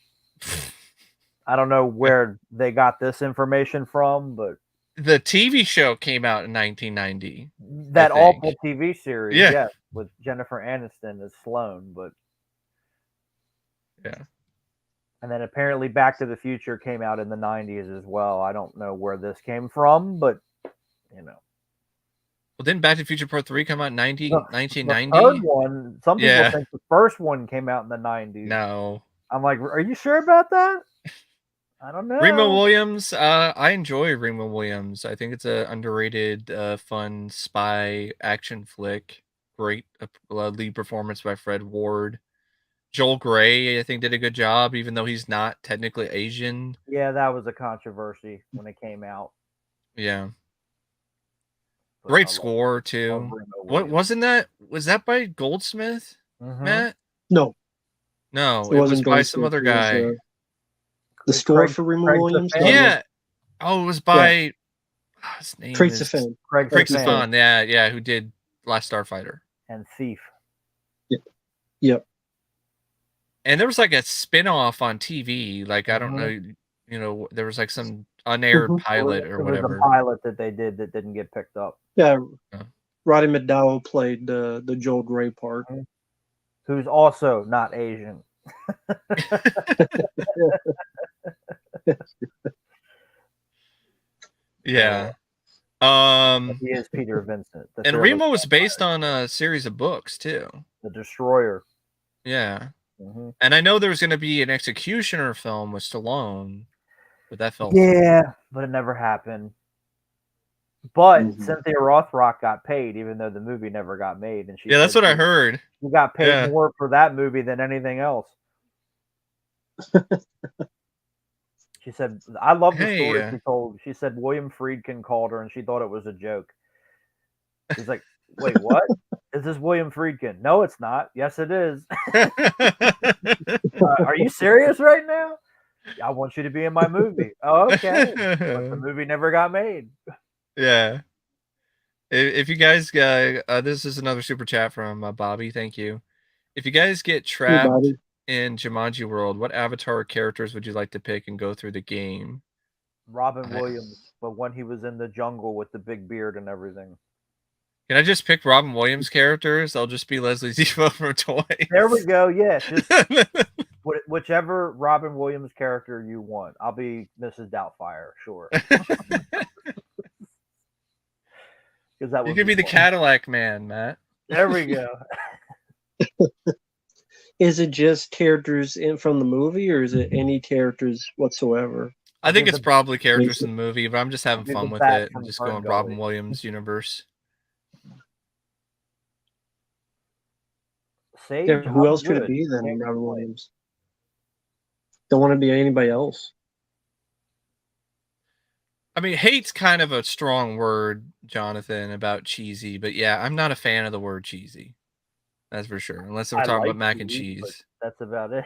I don't know where they got this information from, but the TV show came out in 1990. That awful TV series, yes, with Jennifer Aniston as Sloane, but yeah. And then apparently Back to the Future came out in the 90s as well. I don't know where this came from, but you know. Well, didn't Back to the Future Part 3 come out in 1990? The third one, some people think the first one came out in the 90s. No. I'm like, are you sure about that? I don't know. Remo Williams, I enjoy Remo Williams. I think it's an underrated, fun spy action flick. Great lead performance by Fred Ward. Joel Grey, I think, did a good job, even though he's not technically Asian. Yeah, that was a controversy when it came out. Yeah. But great score, too. What wasn't that? Was that by Goldsmith, Matt? No. No, it was by some other guy. The score for Remo Williams? Yeah. Oh, it was by his name Craig Safan. Craig Safan, yeah, who did Last Starfighter. And Thief. Yep. And there was like a spin-off on TV. Like, I don't know, you know, there was like some unaired pilot or whatever. There was a pilot that they did that didn't get picked up. Yeah. Roddy McDowell played the Joel Grey part. Who's also not Asian. Yeah. He is Peter Vincent. And Remo was based on a series of books too. The Destroyer. Yeah. And I know there was going to be an Executioner film with Stallone, but that fell through. Yeah, but it never happened. But Cynthia Rothrock got paid, even though the movie never got made. And that's what I heard. She got paid more for that movie than anything else. She said, I love the story she told. She said William Friedkin called her and she thought it was a joke. She's like, wait, what? Is this William Friedkin? No, it's not. Yes, it is. Are you serious right now? I want you to be in my movie. Oh, okay. But the movie never got made. Yeah. If you guys, this is another super chat from Bobby. Thank you. If you guys get trapped in Jumanji World, what Avatar characters would you like to pick and go through the game? Robin Williams, but when he was in the jungle with the big beard and everything. Can I just pick Robin Williams characters? I'll just be Leslie Zebo from Toys. There we go. Yeah, just whichever Robin Williams character you want. I'll be Mrs. Doubtfire, sure. That you could be the Cadillac Man, Matt. There we go. Is it just characters from the movie, or is it any characters whatsoever? I think it's probably characters in the movie, but I'm just having fun with it and just going Robin Williams universe. Sage. Yeah, who I'm else could it good. be than Can't Robin complain. Williams? Don't want to be anybody else. I mean, hate's kind of a strong word, Jonathan, about cheesy, but yeah, I'm not a fan of the word cheesy. That's for sure. Unless we're talking about mac and cheese. That's about it.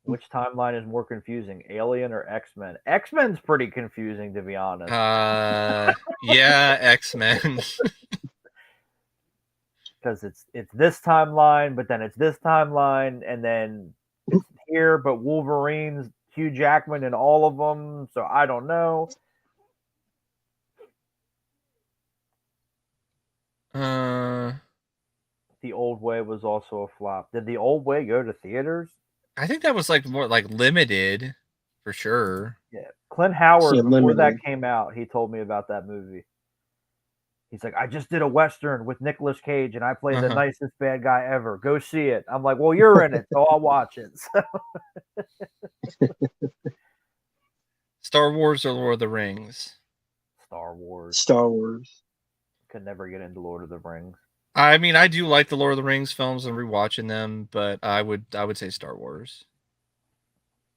Which timeline is more confusing, Alien or X-Men? X-Men's pretty confusing, to be honest. Yeah, X-Men. Because it's this timeline, but then it's this timeline, and then it's here, but Wolverine's Hugh Jackman in all of them, so I don't know. The Old Way was also a flop. Did The Old Way go to theaters? I think that was like more like limited, for sure. Yeah, Clint Howard, before that came out, he told me about that movie. He's like, I just did a Western with Nicolas Cage, and I played the nicest bad guy ever. Go see it. I'm like, well, you're in it, so I'll watch it. So. Star Wars or Lord of the Rings? Star Wars. Star Wars. Could never get into Lord of the Rings. I mean, I do like the Lord of the Rings films and rewatching them, but I would say Star Wars.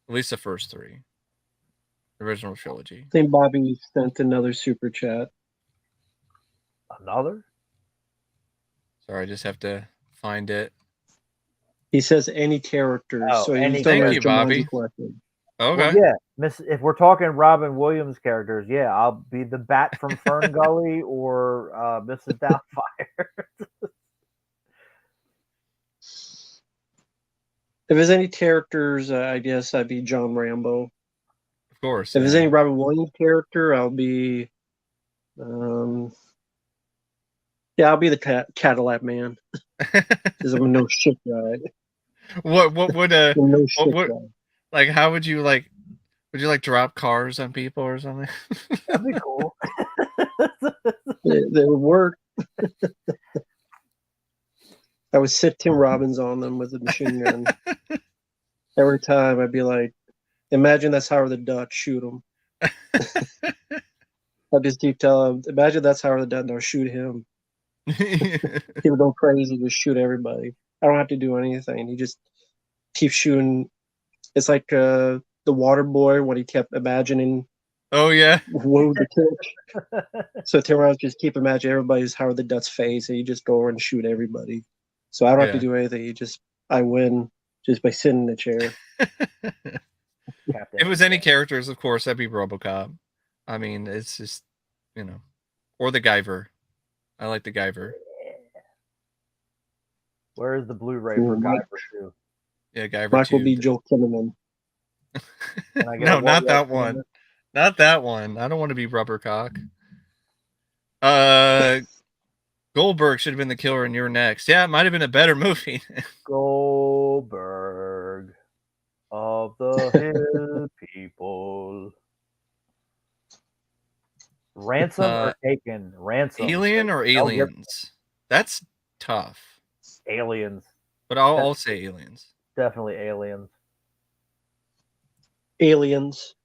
At least the first three. The original trilogy. I think Bobby sent another super chat. Another? Sorry, I just have to find it. He says any characters. So thank you, Bobby. Question. Okay. Well, yeah, if we're talking Robin Williams characters, yeah, I'll be the Bat from Fern Gully or Mrs. Doubtfire. If there's any characters, I guess I'd be John Rambo. Of course. If there's any Robin Williams character, I'll be, I'll be the Cadillac Man. Because I'm a no shit guy. What would no shit guy. Like, how would you like? Would you like drop cars on people or something? That'd be cool. They would work. I would sit Tim Robbins on them with a machine gun. Every time I'd be like, imagine that's Howard the Duck, shoot him. I'd just keep telling him, imagine that's Howard the Duck, now shoot him. People go crazy, just shoot everybody. I don't have to do anything. He just keeps shooting. It's like the Water Boy when he kept imagining. Oh yeah. Whoa, the kick. So Tim Robbins just keep imagining everybody's Howard the Duck's face, and you just go over and shoot everybody. So I don't have to do anything. I win just by sitting in the chair. If it was any characters, of course, that'd be RoboCop. I mean, it's just, or the Guyver. I like the Guyver. Where is the Blu-ray for Guyver 2? Yeah, Guyver Mike 2. will be Joel Kinnaman. No, not that one. Not that one. I don't want to be Rubbercock. Goldberg should have been the killer in You're Next. Yeah, it might have been a better movie. Goldberg of the Hill People. Ransom or Taken? Ransom. Alien or Aliens? That's tough. Aliens. But I'll say Aliens. Definitely Aliens. Aliens.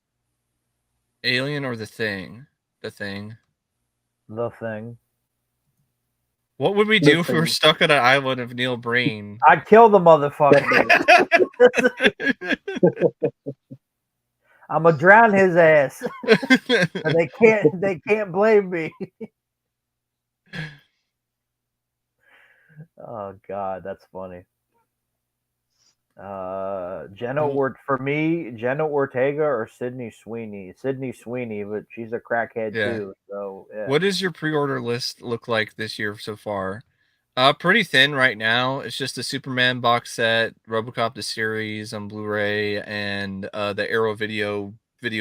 Alien or The Thing? The Thing. The Thing. What would we do if we were stuck on an island of Neil Breen? I'd kill the motherfucker. I'm gonna drown his ass. They can't blame me. Oh God, that's funny. Jenna Ortega or Sydney Sweeney? Sydney Sweeney, but she's a crackhead too. So yeah. What does your pre-order list look like this year so far? Pretty thin right now. It's just the Superman box set, RoboCop the series on Blu-ray, and the Arrow Video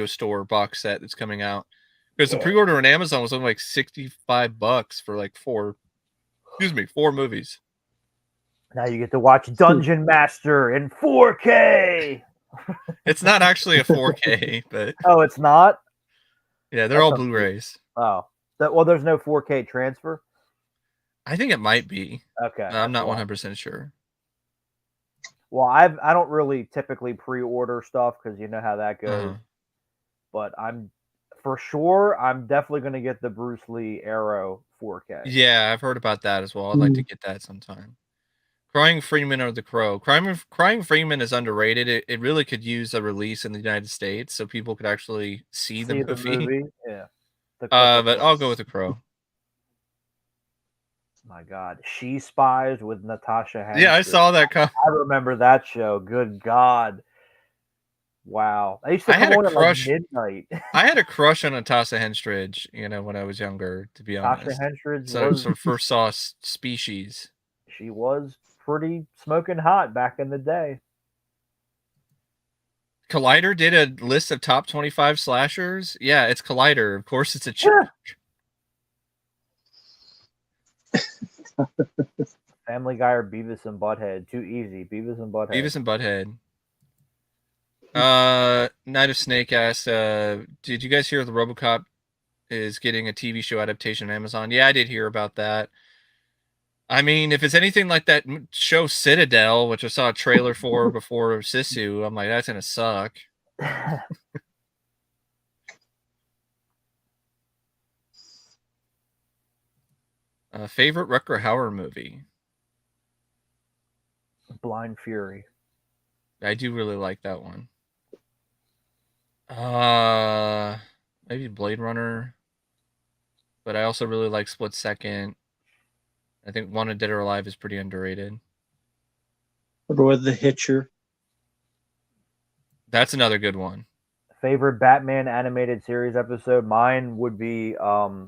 Store box set that's coming out. Because the pre-order on Amazon was only like $65 for like four movies. Now you get to watch Dungeon Master in 4K. It's not actually a 4K, but oh, it's not. Yeah, they're all Blu-rays. Oh, well, there's no 4K transfer. I think it might be. Okay, I'm not 100% sure. Well, I don't really typically pre-order stuff because you know how that goes. But I'm for sure, I'm definitely going to get the Bruce Lee Arrow 4K. Yeah, I've heard about that as well. I'd like to get that sometime. Crying Freeman or The Crow. Crying Freeman is underrated. It really could use a release in the United States so people could actually see the movie. Yeah. But I'll go with The Crow. My God, She Spies with Natasha Henstridge. Yeah, I saw that. I remember that show. Good God. Wow. I used to come on at like midnight. I had a crush on Natasha Henstridge, when I was younger, to be honest. Natasha Henstridge so first saw Species. She was pretty smoking hot back in the day. Collider did a list of top 25 slashers. Yeah, it's Collider. Of course, it's a chick. Family Guy or Beavis and Butthead? Too easy. Beavis and Butthead. Beavis and Butthead. Night of Snake asks, did you guys hear the RoboCop is getting a TV show adaptation on Amazon? Yeah, I did hear about that. I mean, if it's anything like that show Citadel, which I saw a trailer for before Sisu, I'm like, that's gonna suck. Favorite Rutger Hauer movie? Blind Fury. I do really like that one. Maybe Blade Runner, but I also really like Split Second. I think Wanted Dead or Alive is pretty underrated. What about The Hitcher? That's another good one. Favorite Batman animated series episode? Mine would be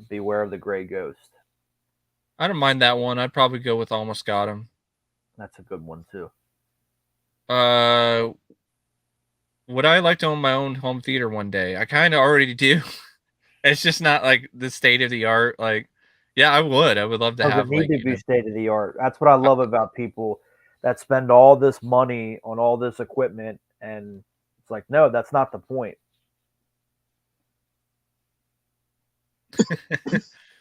Beware of the Gray Ghost. I don't mind that one. I'd probably go with Almost Got Him. That's a good one too. Would I like to own my own home theater one day? I kind of already do. It's just not like the state of the art. Like, yeah, I would. I would love to have. It need to be state of the art. That's what I love about people that spend all this money on all this equipment, and it's like, no, that's not the point.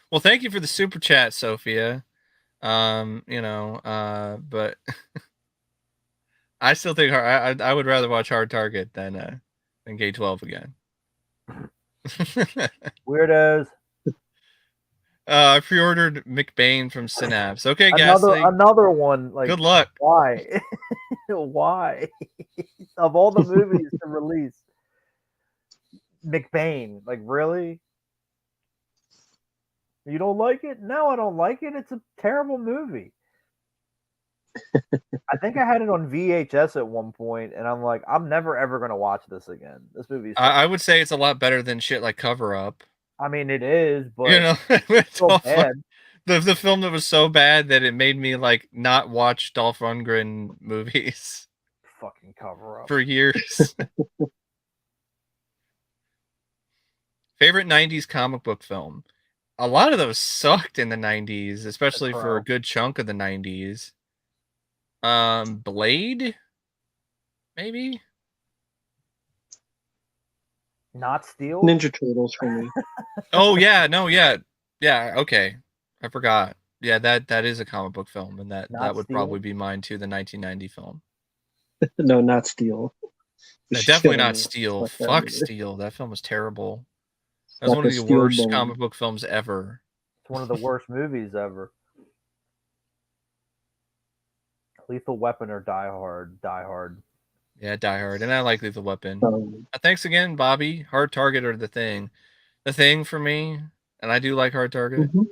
Well, thank you for the super chat, Sophia. But I still think I would rather watch Hard Target than K-12 again. Weirdos. I pre-ordered McBain from Synapse. Okay, guys. Another one. Like, good luck. Why? Why? Of all the movies to release, McBain. Like, really? You don't like it? No, I don't like it. It's a terrible movie. I think I had it on VHS at one point, and I'm like, I'm never ever gonna watch this again. This movie. I would say it's a lot better than shit like Cover Up. I mean, it is, but it's so bad. The film that was so bad that it made me like not watch Dolph Lundgren movies. Fucking Cover Up for years. Favorite 90s comic book film? A lot of those sucked in the 90s, especially for a good chunk of the 90s. Blade? Maybe? Not Steel? Ninja Turtles for me. Oh, yeah. No, yeah. Yeah, okay. I forgot. Yeah, that is a comic book film, and that would Steel? Probably be mine too, the 1990 film. No, not Steel. Definitely not Steel. Fuck Steel. That film was terrible. That was one of the worst comic book films ever. It's one of the worst movies ever. Lethal Weapon or Die Hard? Die Hard. Yeah, Die Hard. And I like Lethal Weapon. Thanks again, Bobby. Hard Target or The Thing? The Thing for me. And I do like Hard Target. Mm-hmm.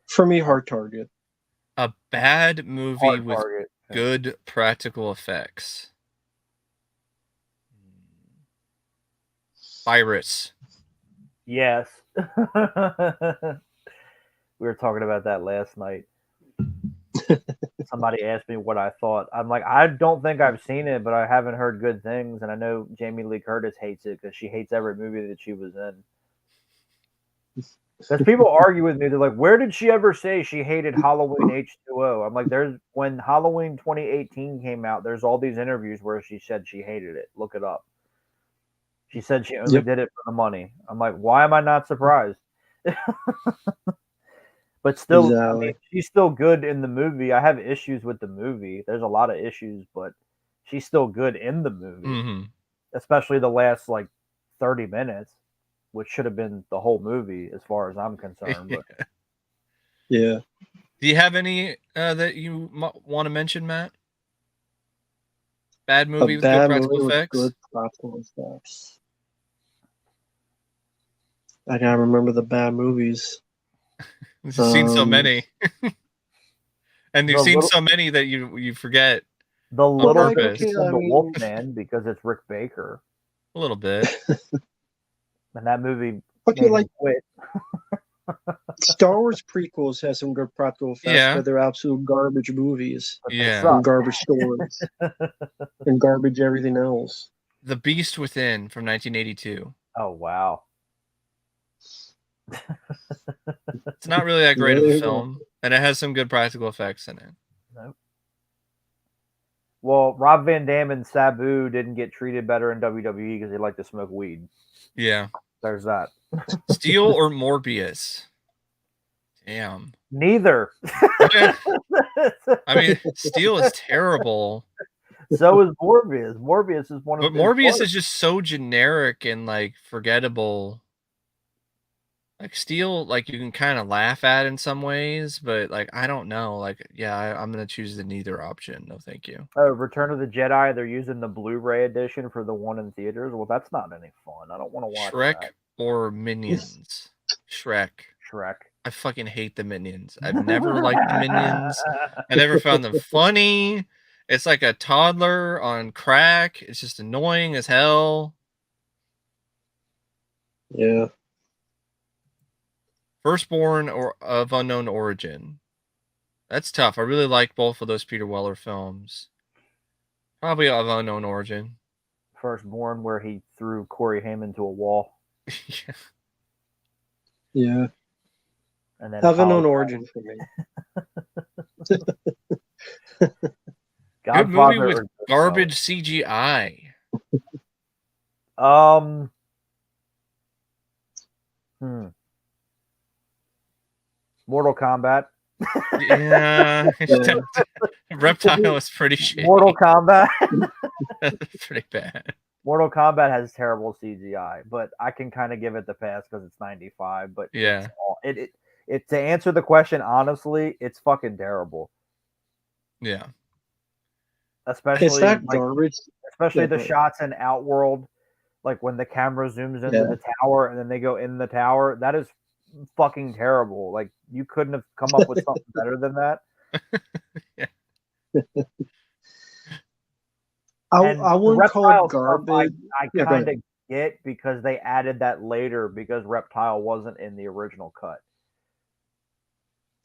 For me, Hard Target. A bad movie with good practical effects. Pirates. Yes. We were talking about that last night. Somebody asked me what I thought. I'm like, I don't think I've seen it, but I haven't heard good things. And I know Jamie Lee Curtis hates it because she hates every movie that she was in. Because people argue with me. They're like, where did she ever say she hated Halloween H2O? I'm like, when Halloween 2018 came out, there's all these interviews where she said she hated it. Look it up. She said she only did it for the money. I'm like, why am I not surprised? But still, exactly. I mean, she's still good in the movie. I have issues with the movie. There's a lot of issues, but she's still good in the movie. Mm-hmm. Especially the last, like, 30 minutes, which should have been the whole movie as far as I'm concerned. But yeah. Do you have any that you want to mention, Matt? Bad movie with good practical effects? Good practical effects. I gotta remember the bad movies. You've seen so many. And you've seen so many that you forget. The little bit of the Wolfman, because it's Rick Baker. A little bit. And that movie okay, like quit. Star Wars prequels has some good practical effects, but they're absolute garbage movies. Yeah. And garbage stories. And garbage everything else. The Beast Within from 1982. Oh, wow. It's not really that great of a film, and it has some good practical effects in it. Nope. Well, Rob Van Dam and Sabu didn't get treated better in WWE because they like to smoke weed. Yeah. There's that. Steel or Morbius? Damn. Neither. I mean, Steel is terrible. So is Morbius. Morbius is one of. But Morbius is just so generic and like forgettable. Like Steel, like you can kind of laugh at in some ways, but like I don't know. Like, yeah, I'm gonna choose the neither option. No, thank you. Return of the Jedi. They're using the Blu-ray edition for the one in theaters. Well, that's not any fun. I don't want to watch Shrek that. or Minions. Shrek. Shrek. I fucking hate the Minions. I've never liked the Minions. I never found them funny. It's like a toddler on crack. It's just annoying as hell. Yeah. Firstborn or of Unknown Origin. That's tough. I really like both of those Peter Weller films. Probably of Unknown Origin. Firstborn, where he threw Corey Haim into a wall. Yeah. Yeah. And then of Unknown Origin for me. Good movie with garbage CGI. Mortal Kombat. Yeah. Reptile is pretty shitty. Mortal Kombat. Pretty bad. Mortal Kombat has terrible CGI, but I can kind of give it the pass because it's 95. But yeah, it to answer the question honestly, it's fucking terrible. Yeah. Especially it's that garbage. Especially the shots in Outworld, like when the camera zooms into the tower and then they go in the tower. That is fucking terrible. Like you couldn't have come up with something better than that. Yeah. I wouldn't call it garbage. I kind of get because they added that later because Reptile wasn't in the original cut.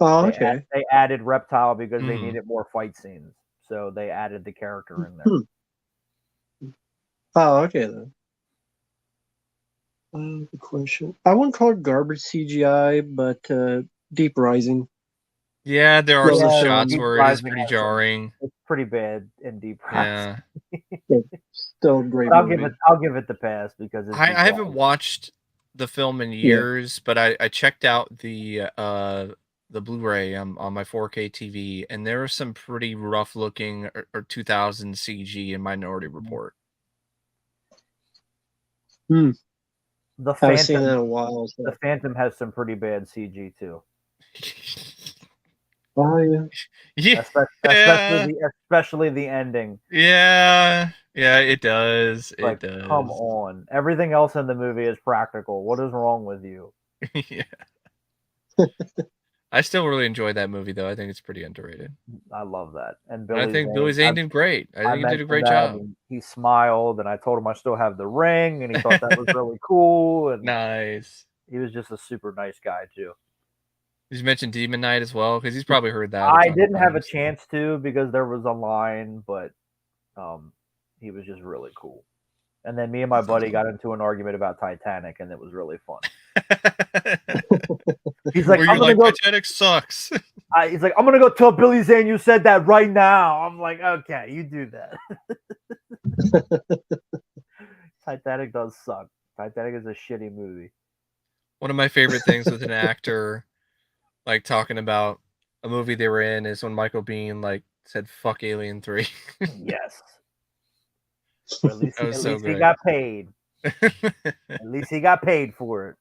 Oh, okay. They added Reptile because they needed more fight scenes. So they added the character in there. Oh, okay then. The question. I wouldn't call it garbage CGI, but Deep Rising. Yeah, there are some shots where it is pretty jarring. It's pretty bad in Deep Rising. Yeah. Still great. I'll give it the pass because it's I haven't watched the film in years, but I checked out the Blu-ray on my 4K TV, and there was some pretty rough looking or 2000 CG in Minority Report. The Phantom, I haven't seen that in a while. So. The Phantom has some pretty bad CG too. Oh yeah. Especially the ending. Yeah, it does. It does. Come on. Everything else in the movie is practical. What is wrong with you? Yeah. I still really enjoy that movie though. I think it's pretty underrated. I love that. And I think Billy Zane did great. I think he did a great job. He smiled, and I told him I still have the ring, and he thought that was really cool. And nice. He was just a super nice guy too. Did you mention Demon Knight as well? Because he's probably heard that. I didn't have a chance to because there was a line, but he was just really cool. And then me and my buddy got into an argument about Titanic, and it was really fun. He's like, Titanic sucks. He's like, I'm gonna go tell Billy Zane you said that right now. I'm like, okay, you do that. Titanic does suck. Titanic is a shitty movie. One of my favorite things with an actor, like talking about a movie they were in, is when Michael Biehn like said "fuck Alien 3." Yes. At least he got paid. At least he got paid for it,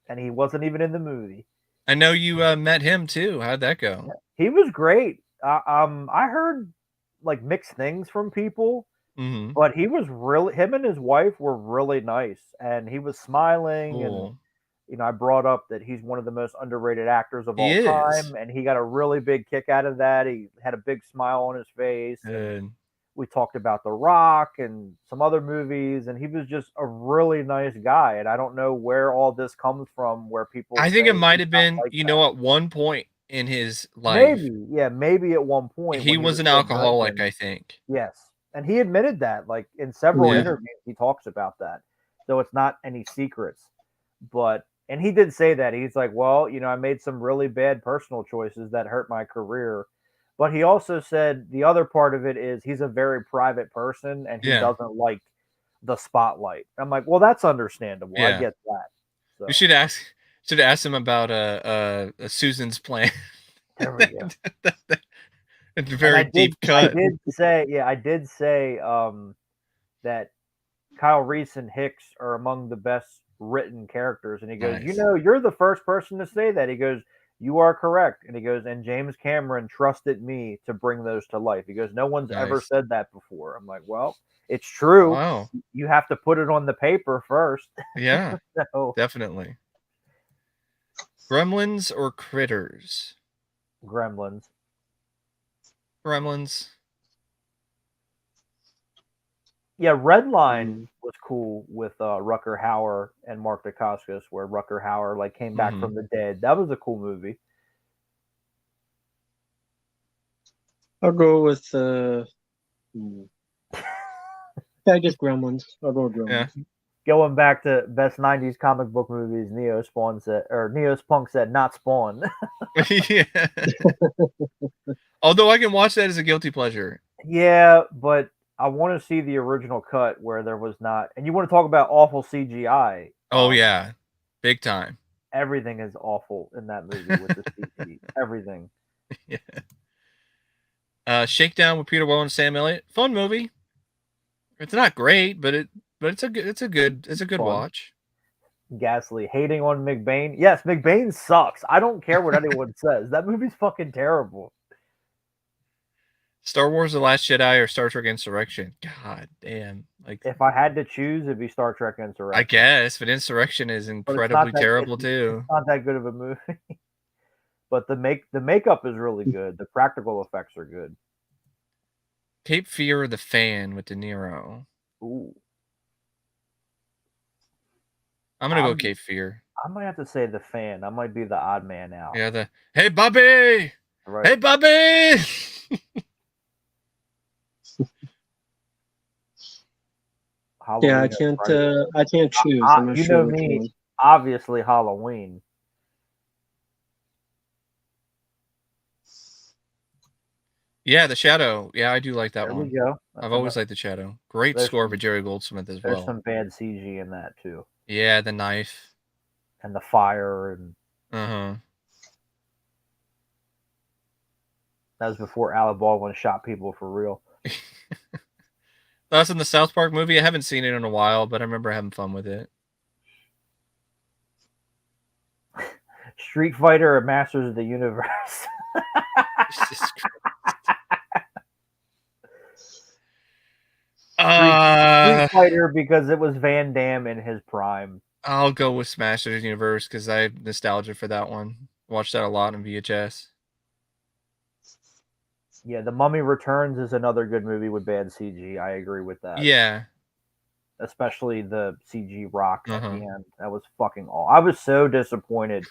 and he wasn't even in the movie. I know you met him too. How'd that go? He was great. I heard like mixed things from people, but he was really, him and his wife were really nice, and he was smiling. Cool. And I brought up that he's one of the most underrated actors of all time, and he got a really big kick out of that. He had a big smile on his face. And we talked about The Rock and some other movies, and he was just a really nice guy. And I don't know where all this comes from, where people. I think it might have been, like at one point in his life. Maybe at one point he was an alcoholic, I think. Yes, and he admitted that, like in several interviews, he talks about that. So it's not any secrets, and he did say that. He's like, well, I made some really bad personal choices that hurt my career. But he also said the other part of it is he's a very private person and he doesn't like the spotlight. I'm like, well, that's understandable. I get that. So. You should ask him about Susan's plan. There we go. It's a very deep cut. I did say that Kyle Reese and Hicks are among the best written characters, and he goes, nice. You're the first person to say that. He goes, you are correct, and he goes, and James Cameron trusted me to bring those to life. He goes, no one's ever said that before. I'm like, well, it's true. Wow. You have to put it on the paper first. Yeah, so. Definitely. Gremlins or Critters? Gremlins. Yeah, Redline was cool with Rutger Hauer and Mark Dacascos, where Rutger Hauer came back from the dead. That was a cool movie. I'll go with I guess Gremlins. I'll go with Gremlins. Yeah. Going back to best 90s comic book movies, Neo Spunk said not Spawn. Yeah. Although I can watch that as a guilty pleasure. Yeah, but I want to see the original cut where there was not. And you want to talk about awful CGI. Oh, yeah. Big time. Everything is awful in that movie with the CG. Everything. Yeah. Shakedown with Peter Weller and Sam Elliott. Fun movie. It's not great, but it's a good watch. Ghastly. Hating on McBain. Yes, McBain sucks. I don't care what anyone says. That movie's fucking terrible. Star Wars The Last Jedi or Star Trek Insurrection? God damn. If I had to choose, it'd be Star Trek Insurrection. I guess, but Insurrection is incredibly terrible too. It's not that good of a movie. But the makeup is really good. The practical effects are good. Cape Fear or The Fan with De Niro? Ooh. I'm gonna go Cape Fear. I might have to say The Fan. I might be the odd man out. Yeah, hey Bobby! Right. Hey Bobby! Yeah, I can't choose. You know me, obviously Halloween. Yeah, The Shadow. Yeah, I do like that one. There we go. I've always liked The Shadow. Great score by Jerry Goldsmith as well. There's some bad CG in that too. Yeah, the knife. And the fire and that was before Alec Baldwin shot people for real. That's in the South Park movie. I haven't seen it in a while, but I remember having fun with it. Street Fighter or Masters of the Universe? Street Fighter because it was Van Damme in his prime. I'll go with Masters of the Universe because I have nostalgia for that one. Watched that a lot on VHS. Yeah, The Mummy Returns is another good movie with bad CG. I agree with that. Yeah. Especially the CG rock at the end. That was fucking awful. I was so disappointed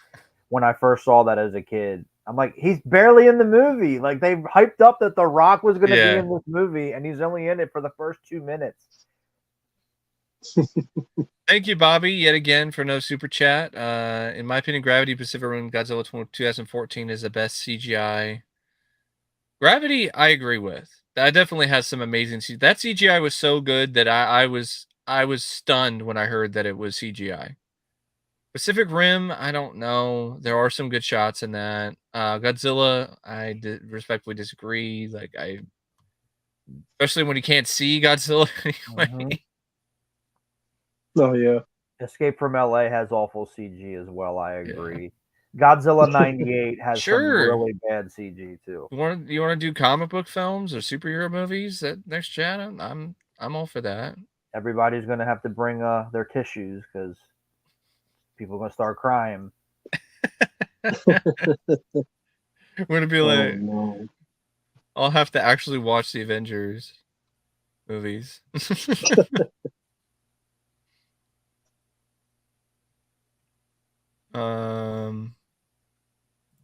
when I first saw that as a kid. I'm like, he's barely in the movie. Like, they hyped up that The Rock was going to be in this movie, and he's only in it for the first 2 minutes. Thank you, Bobby, yet again for no super chat. In my opinion, Gravity, Pacific Rim, Godzilla 2014 is the best CGI. Gravity, I agree with. That definitely has some amazing CGI. That CGI was so good that I was stunned when I heard that it was CGI. Pacific Rim, I don't know. There are some good shots in that. Godzilla, I respectfully disagree. Especially when you can't see Godzilla anyway. Oh yeah. Escape from LA has awful CG as well. I agree. Godzilla '98 has some really bad CG too. You want to do comic book films or superhero movies at next gen? I'm all for that. Everybody's gonna have to bring their tissues because people are gonna start crying. We're gonna be like, no. I'll have to actually watch the Avengers movies.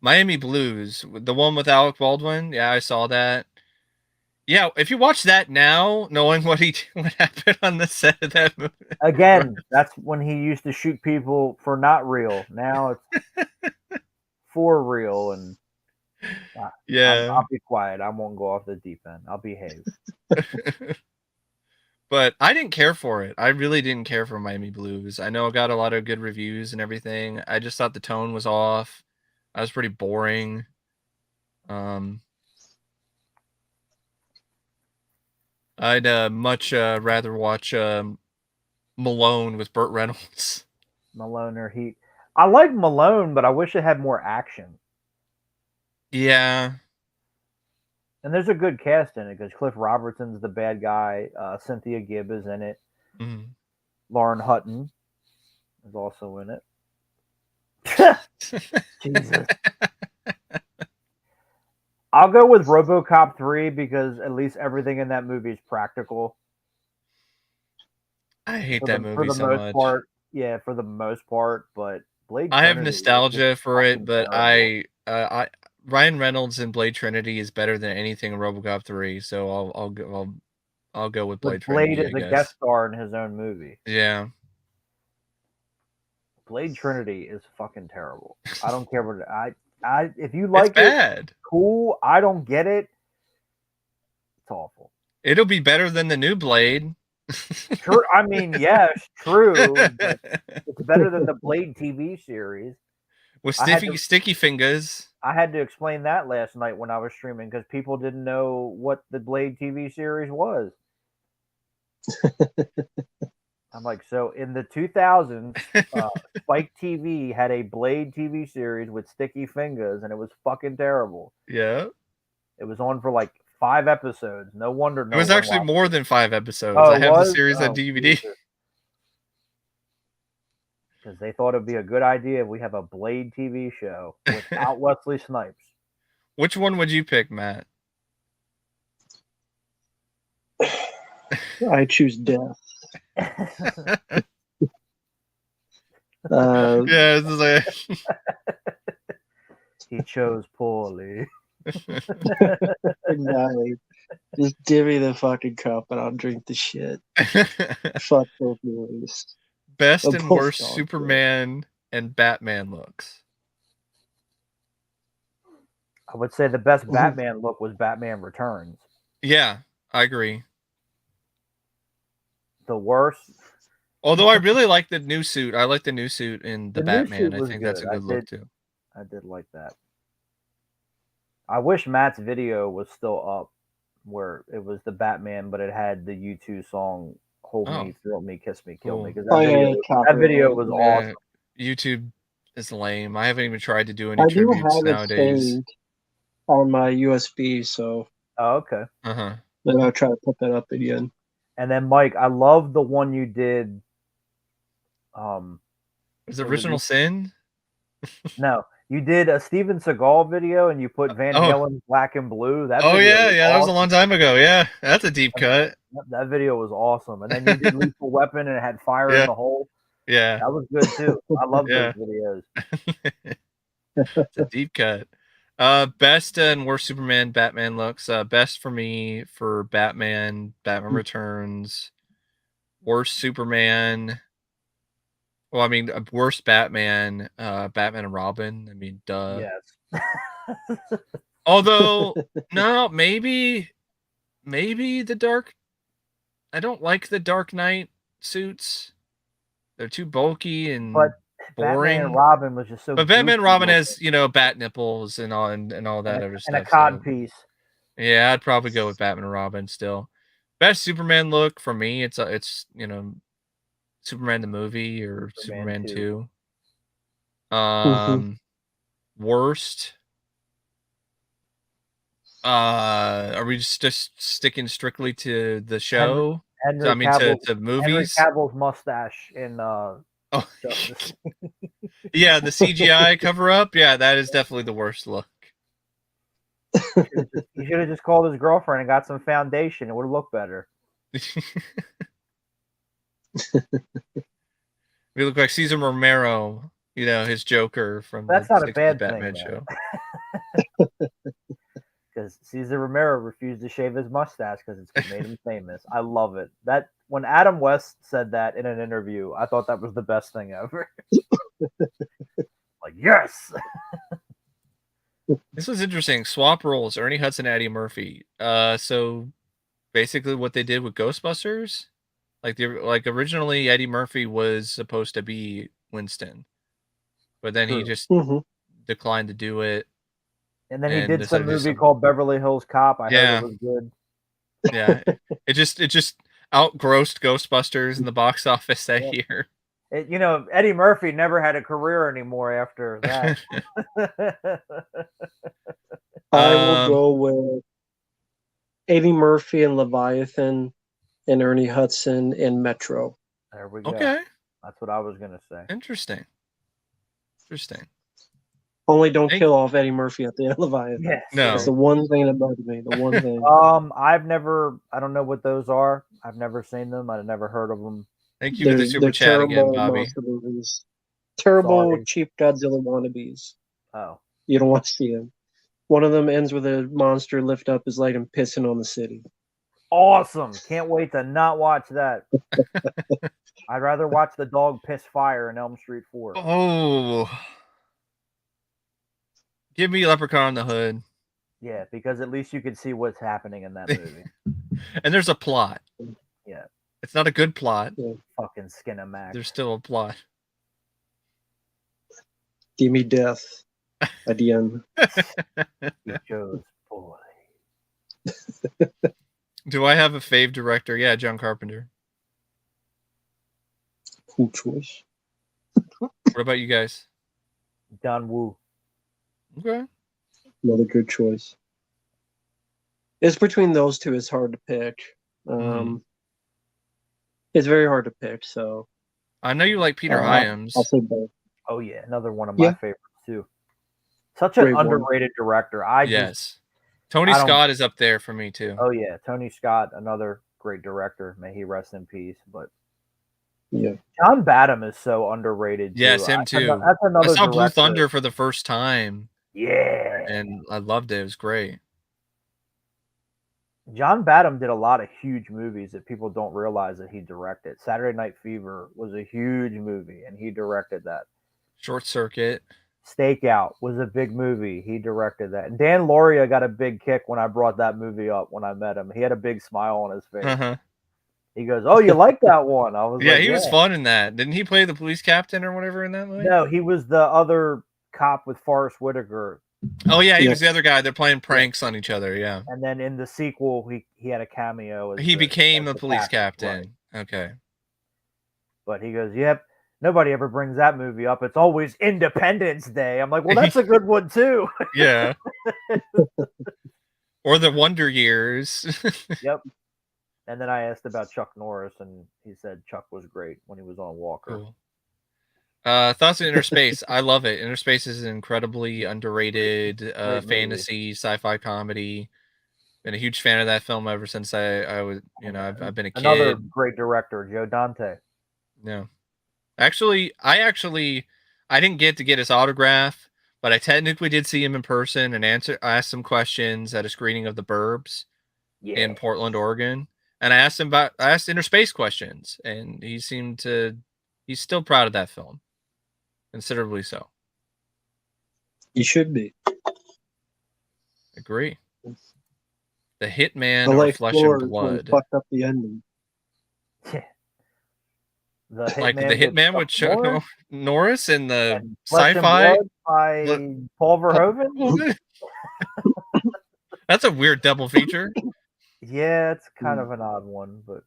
Miami Blues, the one with Alec Baldwin. Yeah, I saw that. Yeah, if you watch that now, knowing what happened on the set of that movie. Again, that's when he used to shoot people for not real. Now it's for real, and I'll be quiet. I won't go off the deep end. I'll behave. But I didn't care for it. I really didn't care for Miami Blues. I know I got a lot of good reviews and everything. I just thought the tone was off. I was pretty boring. I'd much rather watch Malone with Burt Reynolds. Malone or Heat. I like Malone, but I wish it had more action. Yeah. And there's a good cast in it because Cliff Robertson's the bad guy. Cynthia Gibb is in it. Mm-hmm. Lauren Hutton is also in it. Jesus. I'll go with RoboCop 3 because at least everything in that movie is practical. I hate that movie so much. Part, yeah, for the most part, but Blade I have nostalgia for it, but terrible. Ryan Reynolds in Blade Trinity is better than anything in RoboCop 3, so I'll go with Blade Trinity. Blade is a guest star in his own movie. Yeah. Blade Trinity is fucking terrible. I don't care what if you like it, cool. I don't get it. It's awful. It'll be better than the new Blade. True. I mean, yes, true. But it's better than the Blade TV series with sticky fingers. I had to explain that last night when I was streaming because people didn't know what the Blade TV series was. I'm like, so in the 2000s, Spike TV had a Blade TV series with sticky fingers, and it was fucking terrible. Yeah. It was on for like 5 episodes. No wonder. It was actually more than 5 episodes. I have the series on DVD. Because they thought it'd be a good idea if we have a Blade TV show without Wesley Snipes. Which one would you pick, Matt? I choose death. Yeah, this is like... He chose poorly. Exactly. Just give me the fucking cup and I'll drink the shit. Fuck those movies. Best and worst Superman and Batman looks. I would say the best Batman look was Batman Returns. Yeah, I agree. The worst. Although I really like the new suit. I like the new suit in the Batman. I think that's a good look too. I did like that. I wish Matt's video was still up where it was the Batman, but it had the U2 song Hold Me, Thrill Me, Kiss Me, Kill Me. Because that video was awesome. YouTube is lame. I haven't even tried to do any tributes nowadays. On my USB, so. Oh, okay. Then I'll try to put that up again. And then, Mike, I love the one you did. Is it Original Sin? No, you did a Steven Seagal video, and you put Van Halen's Black and Blue. That that was a long time ago. Yeah, that's a deep cut. That video was awesome. And then you did Lethal Weapon, and it had fire in the hole. Yeah, that was good too. I love those videos. It's a deep cut. Best and worst Superman Batman looks. Best for me for Batman Returns. Worst Superman. Well, I mean, worst Batman, Batman and Robin. I mean, duh. Yes. Although, no, maybe the Dark. I don't like the Dark Knight suits. They're too bulky and boring. Batman and Robin was just so. But Batman and Robin has, bat nipples and all that other stuff. And a cod piece. Yeah, I'd probably go with Batman and Robin still. Best Superman look for me, it's Superman the movie or Superman 2. Worst. Are we just sticking strictly to the show? To movies. Henry Cavill's mustache in yeah, the CGI cover up. Yeah, that is definitely the worst look. He should have just called his girlfriend and got some foundation. It would have looked better. We look like Cesar Romero, his Joker from That's the not a bad Batman thing, show. Because Cesar Romero refused to shave his mustache because it's made him famous. I love it. That when Adam West said that in an interview, I thought that was the best thing ever. Like, yes. This was interesting. Swap roles, Ernie Hudson, Eddie Murphy. So basically what they did with Ghostbusters, like originally Eddie Murphy was supposed to be Winston, but then he just declined to do it. And then he did some movie called Beverly Hills Cop. I heard it was good. Yeah, it just outgrossed Ghostbusters in the box office that year. Eddie Murphy never had a career anymore after that. I will go with Eddie Murphy and Leviathan and Ernie Hudson in Metro. There we go. Okay. That's what I was going to say. Interesting. Only don't kill off Eddie Murphy at the end of Leviathan. Yes. No. That's the one thing that bugs me. The one thing. I don't know what those are. I've never seen them. I've never heard of them. Thank you for the super chat again, Bobby. Terrible, cheap Godzilla wannabes. Oh. You don't want to see them. One of them ends with a monster lift up his leg and pissing on the city. Awesome. Can't wait to not watch that. I'd rather watch the dog piss fire in Elm Street 4. Oh. Give me Leprechaun in the Hood. Yeah, because at least you can see what's happening in that movie. And there's a plot. Yeah. It's not a good plot. Yeah. Fucking Skinamax. There's still a plot. Give me death at the end. You chose boy. Do I have a fave director? Yeah, John Carpenter. Cool choice. What about you guys? Don Woo. Okay. Another good choice. It's between those two. It's hard to pick. It's very hard to pick. So I know you like Peter Hyams. I'll say both. Oh yeah, another one of my favorites too. Such an underrated director. Tony Scott is up there for me too. Oh yeah, Tony Scott, another great director. May he rest in peace. But yeah, John Badham is so underrated. Yes, him too. That's another. I saw Blue Thunder for the first time. Yeah, and I loved it. It was great. John Badham did a lot of huge movies that people don't realize that he directed. Saturday Night Fever was a huge movie, and he directed that. Short Circuit. Stakeout was a big movie. He directed that. And Dan Lauria got a big kick when I brought that movie up when I met him. He had a big smile on his face. He goes, "Oh, you like that one?" I was like, he was fun in that. Didn't he play the police captain or whatever in that movie? No, he was the other cop with Forrest Whitaker. Oh yeah, he was the other guy. They're playing pranks on each other. Yeah. And then in the sequel, he had a cameo. He became a police captain. Right. Okay. But he goes, "Yep, nobody ever brings that movie up. It's always Independence Day." I'm like, "Well, that's a good one too." Yeah. Or the Wonder Years. Yep. And then I asked about Chuck Norris, and he said Chuck was great when he was on Walker. Cool. Thoughts on Inner Space? I love it. Inner Space is an incredibly underrated fantasy sci-fi comedy. Been a huge fan of that film ever since I was, I've been a kid. Another great director, Joe Dante. Yeah. Actually, I didn't get to get his autograph, but I technically did see him in person and asked some questions at a screening of The Burbs in Portland, Oregon. And I asked Inner Space questions, and he's still proud of that film. Considerably so. You should be. Agree. The Hitman of Flesh and Blood. Fucked up the ending. Yeah. The Hitman with Chuck Norris and the sci-fi by Paul Verhoeven. That's a weird double feature. Yeah, it's kind of an odd one, but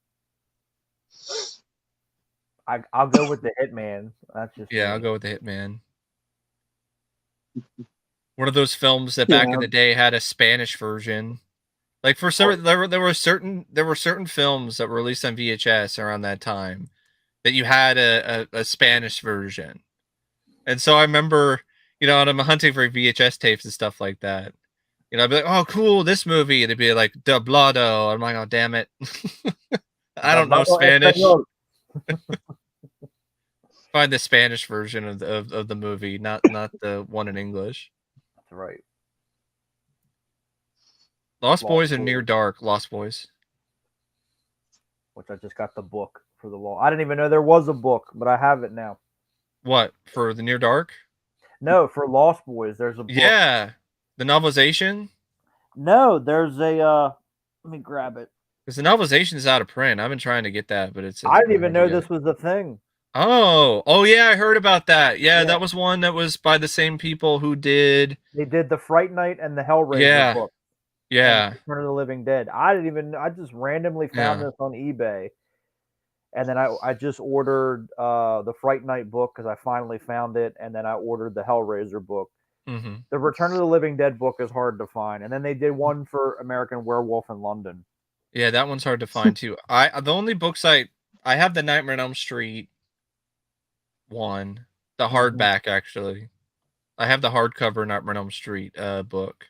I'll go with the Hitman. That's just yeah. me. I'll go with the Hitman. One of those films that back in the day had a Spanish version. Like for some, there were certain films that were released on VHS around that time that you had a Spanish version, and so I remember, and I'm hunting for VHS tapes and stuff like that. I'd be like, "Oh, cool, this movie," and it'd be like "Doblado." I'm like, "Oh, damn it, I don't know Spanish." Find the Spanish version of the movie, not the one in English. That's right. Lost Boys and Near Dark. Lost Boys. Which I just got the book for the law. I didn't even know there was a book, but I have it now. What, for the Near Dark? No, for Lost Boys, there's a book. Yeah. The novelization? No, there's a let me grab it. Because the novelization is out of print. I've been trying to get that, but it's I didn't even know this was a thing. Oh yeah, I heard about that. Yeah, that was one that was by the same people who did. They did the Fright Night and the Hellraiser book. Yeah. Return of the Living Dead. I just randomly found this on eBay. And then I just ordered the Fright Night book because I finally found it. And then I ordered the Hellraiser book. Mm-hmm. The Return of the Living Dead book is hard to find. And then they did one for American Werewolf in London. Yeah, that one's hard to find too. The only books I have the Nightmare on Elm Street one, the hardback actually. I have the hardcover Nightmare on Elm Street book.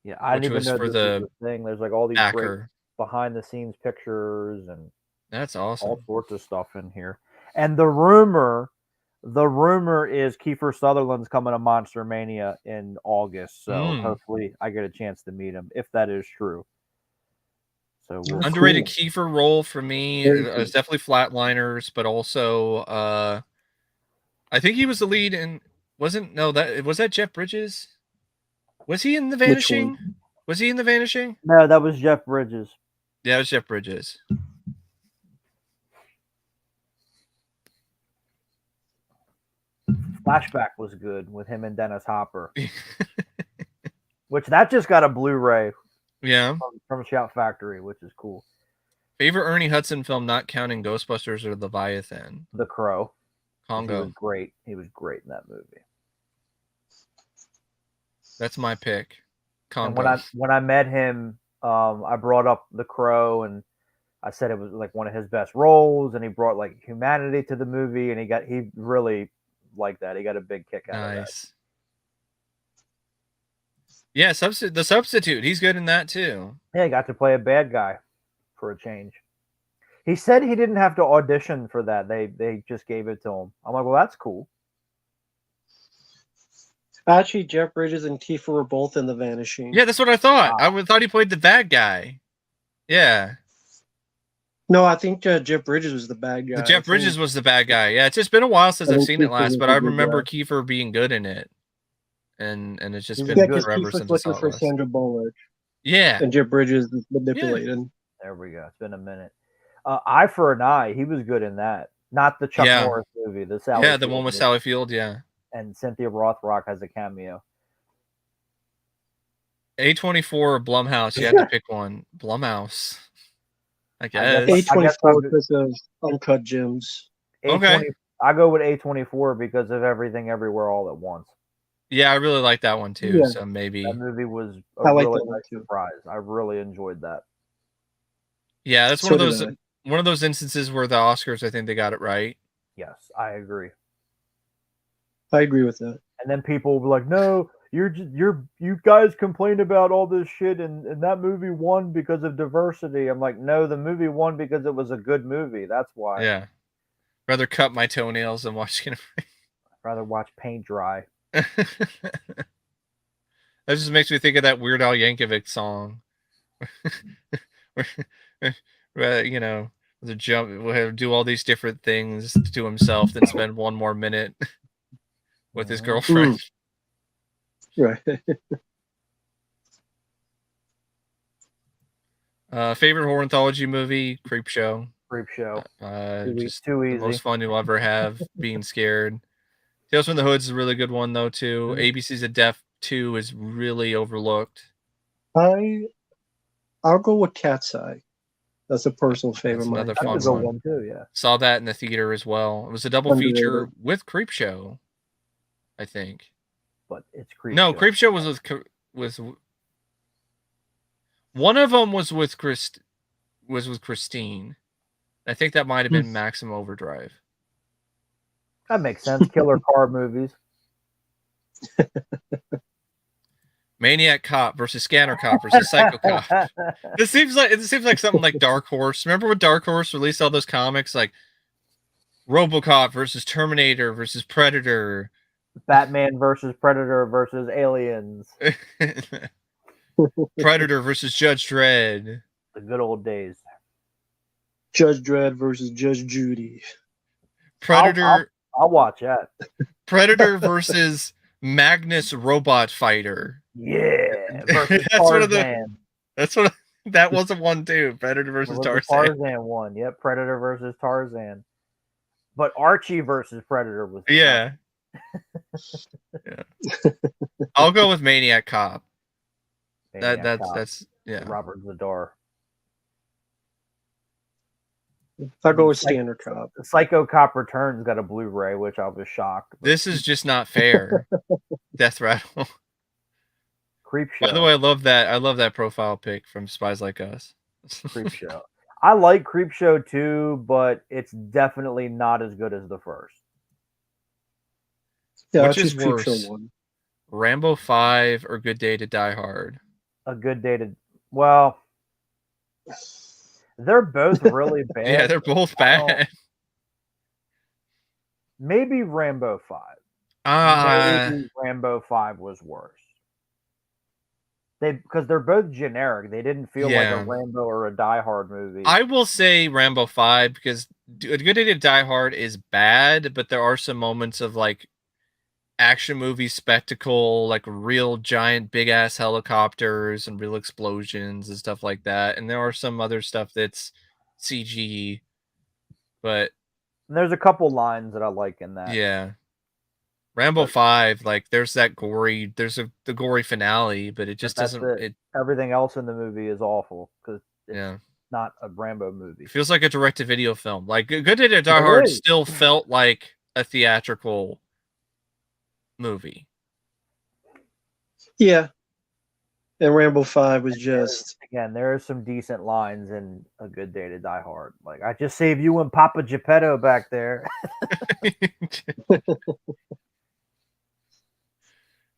Yeah, I didn't even know this was a thing. There's like all these great behind the scenes pictures and that's awesome. All sorts of stuff in here. And the rumor is Kiefer Sutherland's coming to Monster Mania in August. So hopefully I get a chance to meet him if that is true. So underrated Kiefer role for me is definitely Flatliners, but also I think he was the lead in was that Jeff Bridges? Was he in The Vanishing? Was he in The Vanishing? No, that was Jeff Bridges. Yeah, it was Jeff Bridges. Flashback was good with him and Dennis Hopper. Which that just got a Blu-ray. Yeah. From Shout Factory, which is cool. Favorite Ernie Hudson film not counting Ghostbusters or Leviathan? The Crow. Congo. He was great. He was great in that movie. That's my pick. Congo. And when I met him, I brought up The Crow and I said it was like one of his best roles, and he brought like humanity to the movie, and he really liked that. He got a big kick out of that. Yeah, the Substitute. He's good in that too. Yeah, he got to play a bad guy for a change. He said he didn't have to audition for that. They just gave it to him. I'm like, well, that's cool. Actually, Jeff Bridges and Kiefer were both in The Vanishing. Yeah, that's what I thought. I thought he played the bad guy. Yeah. No, I think Jeff Bridges was the bad guy. Jeff Bridges was the bad guy. Yeah, it's just been a while since I've seen it last, but I remember Kiefer being good in it. And it's just been forever since I saw it. For Sandra Bullock. Yeah. And Jeff Bridges is manipulated. Yeah. There we go. It's been a minute. Eye for an Eye. He was good in that. Not the Chuck Norris movie. The Sally the one with Sally Field. Yeah. And Cynthia Rothrock has a cameo. A24 or Blumhouse. You have to pick one. Blumhouse. I guess. A24 because of Uncut Gems. Okay. I go with A24 because of Everything Everywhere All at Once. Yeah, I really like that one too. Yeah. So maybe that movie was a really nice surprise. I really enjoyed that. Yeah, that's one of those instances where the Oscars, I think they got it right. Yes, I agree. I agree with that. And then people will be like, "No, you guys complain about all this shit, and that movie won because of diversity." I'm like, "No, the movie won because it was a good movie. That's why." Yeah. Rather cut my toenails than watch Skin of Rain. I'd rather watch paint dry. That just makes me think of that Weird Al Yankovic song. The jump, we'll do all these different things to himself, then spend one more minute with his girlfriend. Right. Favorite horror anthology movie? Creepshow. Just too easy. The most fun you'll ever have being scared. Tales from the Hood is a really good one though too. Mm-hmm. ABC's A Death 2 is really overlooked. I'll go with Cat's Eye. That's a personal favorite. That's another That's fun a good one too. Yeah. Saw that in the theater as well. It was a double feature with Creepshow, I think. But it's Creepshow. No, Creepshow was with one of them was with Christine. I think that might have been Maximum Overdrive. That makes sense. Killer car movies. Maniac Cop versus Scanner Cop versus Psycho Cop. It seems like something like Dark Horse. Remember when Dark Horse released all those comics like RoboCop versus Terminator versus Predator, Batman versus Predator versus Aliens, Predator versus Judge Dredd. The good old days. Judge Dredd versus Judge Judy. Predator. I'll watch that. Predator versus Magnus Robot Fighter. Yeah, versus Tarzan. That was a one too. Predator versus Tarzan. Tarzan one. Yep, Predator versus Tarzan. But Archie versus Predator was yeah. I'll go with Maniac Cop. That's Robert Zadar. I'll go with Standard Cop. Psycho Cop Returns got a Blu-ray, which I was shocked. But... This is just not fair. Death Rattle. Creepshow. By the way, I love that profile pic from Spies Like Us. Creepshow. I like Creepshow too, but it's definitely not as good as the first. Yeah, which is worse, Rambo 5 or Good Day to Die Hard? A Good Day to... Well, they're both really bad. Yeah, they're both bad. Maybe Rambo 5. Maybe Rambo 5 was worse. Because they're both generic. They didn't feel like a Rambo or a Die Hard movie. I will say Rambo 5 because A Good Day to Die Hard is bad, but there are some moments of like action movie spectacle, like real giant big ass helicopters and real explosions and stuff like that. And there are some other stuff that's CG, but there's a couple lines that I like in that. Yeah. Rambo 5, like there's the gory finale, but it just doesn't. Everything else in the movie is awful because it's not a Rambo movie. It feels like a direct-to-video film. Like Good Day to Die Hard still felt like a theatrical movie. Yeah, and Rambo 5 was just there are some decent lines in A Good Day to Die Hard. Like I just saved you and Papa Geppetto back there.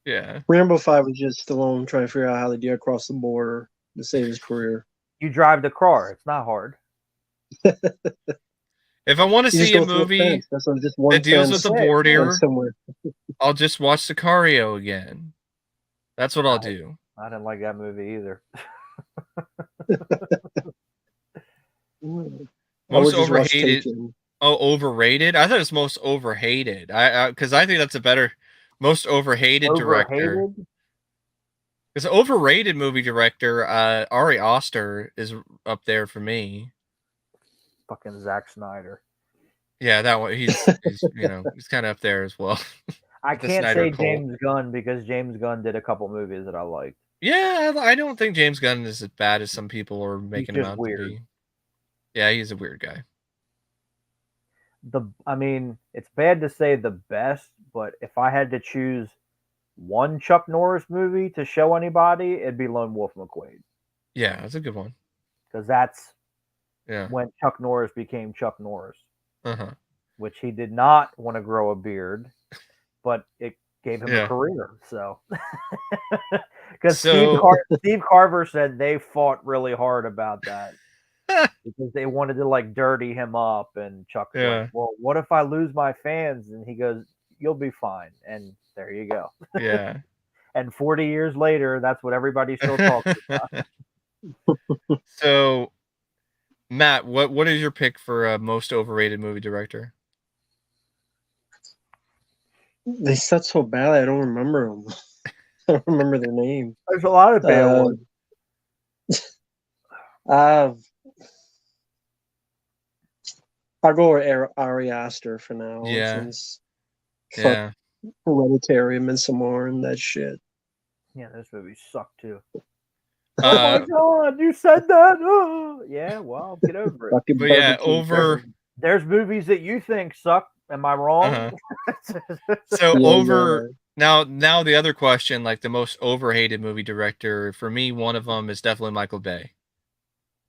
Yeah. Rambo 5 was just Stallone trying to figure out how to get across the border to save his career. You drive the car. It's not hard. If I want to see a movie that deals with the border, I'll just watch Sicario again. That's what I'll do. I didn't like that movie either. Most overhated. Oh, overrated? I thought it was most overhated. Because I think that's a better... Most overhated director. Because overrated movie director, Ari Aster is up there for me. Fucking Zack Snyder. Yeah, that one. He's he's kind of up there as well. I can't say James Gunn because James Gunn did a couple movies that I liked. Yeah, I don't think James Gunn is as bad as some people are making him out to be. Yeah, he's a weird guy. It's bad to say the best, but if I had to choose one Chuck Norris movie to show anybody, it'd be Lone Wolf McQuade. Yeah, that's a good one. Because that's when Chuck Norris became Chuck Norris. Which he did not want to grow a beard, but it gave him a career. So, because Steve Carver said they fought really hard about that. Because they wanted to like dirty him up, and Chuck's like, well, what if I lose my fans? And he goes, you'll be fine. And there you go. Yeah. And 40 years later, that's what everybody still talks about. So, Matt, what is your pick for most overrated movie director? They said so bad, I don't remember them. I don't remember their name. There's a lot of bad ones. I'll go with Ari Aster for now. Since Hereditary, Midsommar, and that shit. Yeah, those movies suck too. Oh my God, you said that? Oh. Yeah, well, get over it. Fucking But yeah, barbecue. There's movies that you think suck. Am I wrong? So Yeah, over now the other question, like the most overhated movie director, for me, one of them is definitely Michael Bay.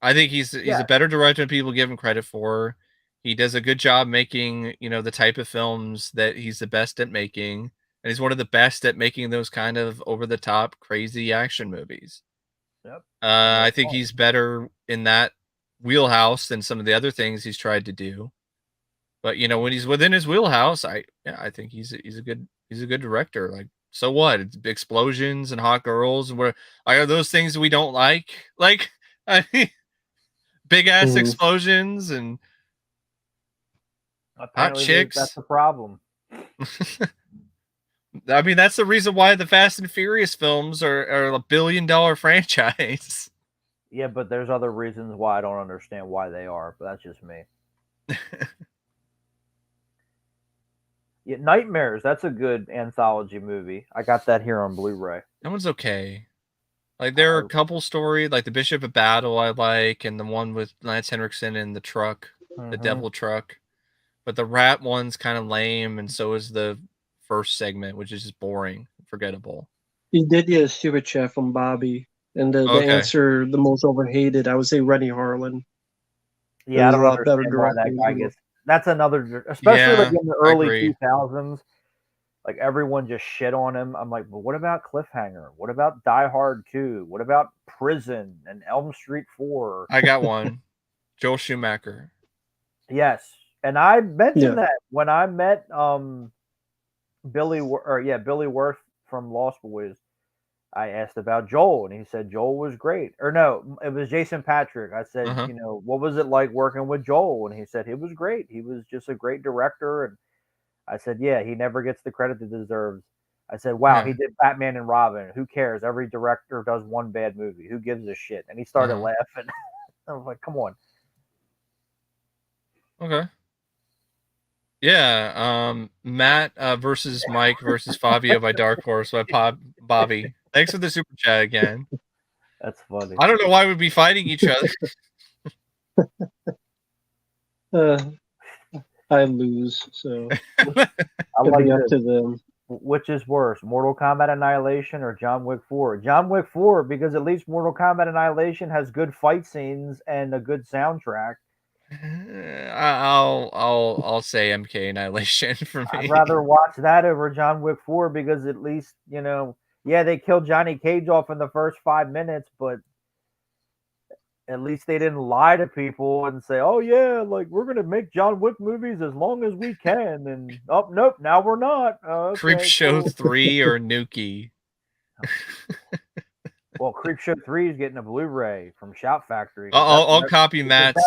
I think he's a better director than people give him credit for. He does a good job making, you know, the type of films that he's the best at making, and he's one of the best at making those kind of over the top, crazy action movies. Yep. I think he's better in that wheelhouse than some of the other things he's tried to do. But you know, when he's within his wheelhouse, I think he's a good director. Like, so what? It's explosions and hot girls, and are those things we don't like? Like, I mean, big ass explosions and apparently hot chicks. That's the problem. I mean, that's the reason why the Fast and Furious films are a $1 billion franchise. Yeah, but there's other reasons why I don't understand why they are, but that's just me. Yeah, Nightmares, that's a good anthology movie. I got that here on Blu-ray. That one's okay. Like, there are a couple stories, like the Bishop of Battle I like, and the one with Lance Henriksen in the truck, the devil truck. But the rat one's kind of lame, and so is the first segment, which is just boring, forgettable. He did get a super chat from Bobby, and the answer, the most overhated, I would say Rennie Harlan. Yeah, I don't understand why that guy gets. That's another, especially like in the early 2000s. Like, everyone just shit on him. I'm like, but what about Cliffhanger? What about Die Hard 2? What about Prison and Elm Street 4? I got one. Joel Schumacher. Yes. And I mentioned that when I met Billy Wirth from Lost Boys. I asked about Joel, and he said Joel was great. Or no, it was Jason Patrick. I said, you know, what was it like working with Joel? And he said it was great. He was just a great director. And I said, yeah, he never gets the credit that deserves. I said, wow, he did Batman and Robin. Who cares? Every director does one bad movie. Who gives a shit? And he started laughing. I was like, come on. Okay. Yeah, Matt versus Mike versus Fabio by Dark Horse by Bobby. Thanks for the super chat again. That's funny. I don't know why we'd be fighting each other. I lose, so I like up to them. Which is worse, Mortal Kombat Annihilation or John Wick 4? John Wick 4, because at least Mortal Kombat Annihilation has good fight scenes and a good soundtrack. I'll say MK Annihilation for me. I'd rather watch that over John Wick 4 because at least, you know, yeah, they killed Johnny Cage off in the first 5 minutes, but at least they didn't lie to people and say, oh yeah, like, we're gonna make John Wick movies as long as we can, and oh nope, now we're not. Okay, Creepshow 3 or Nuki. Well, Creepshow 3 is getting a Blu-ray from Shout Factory. I'll copy Matt's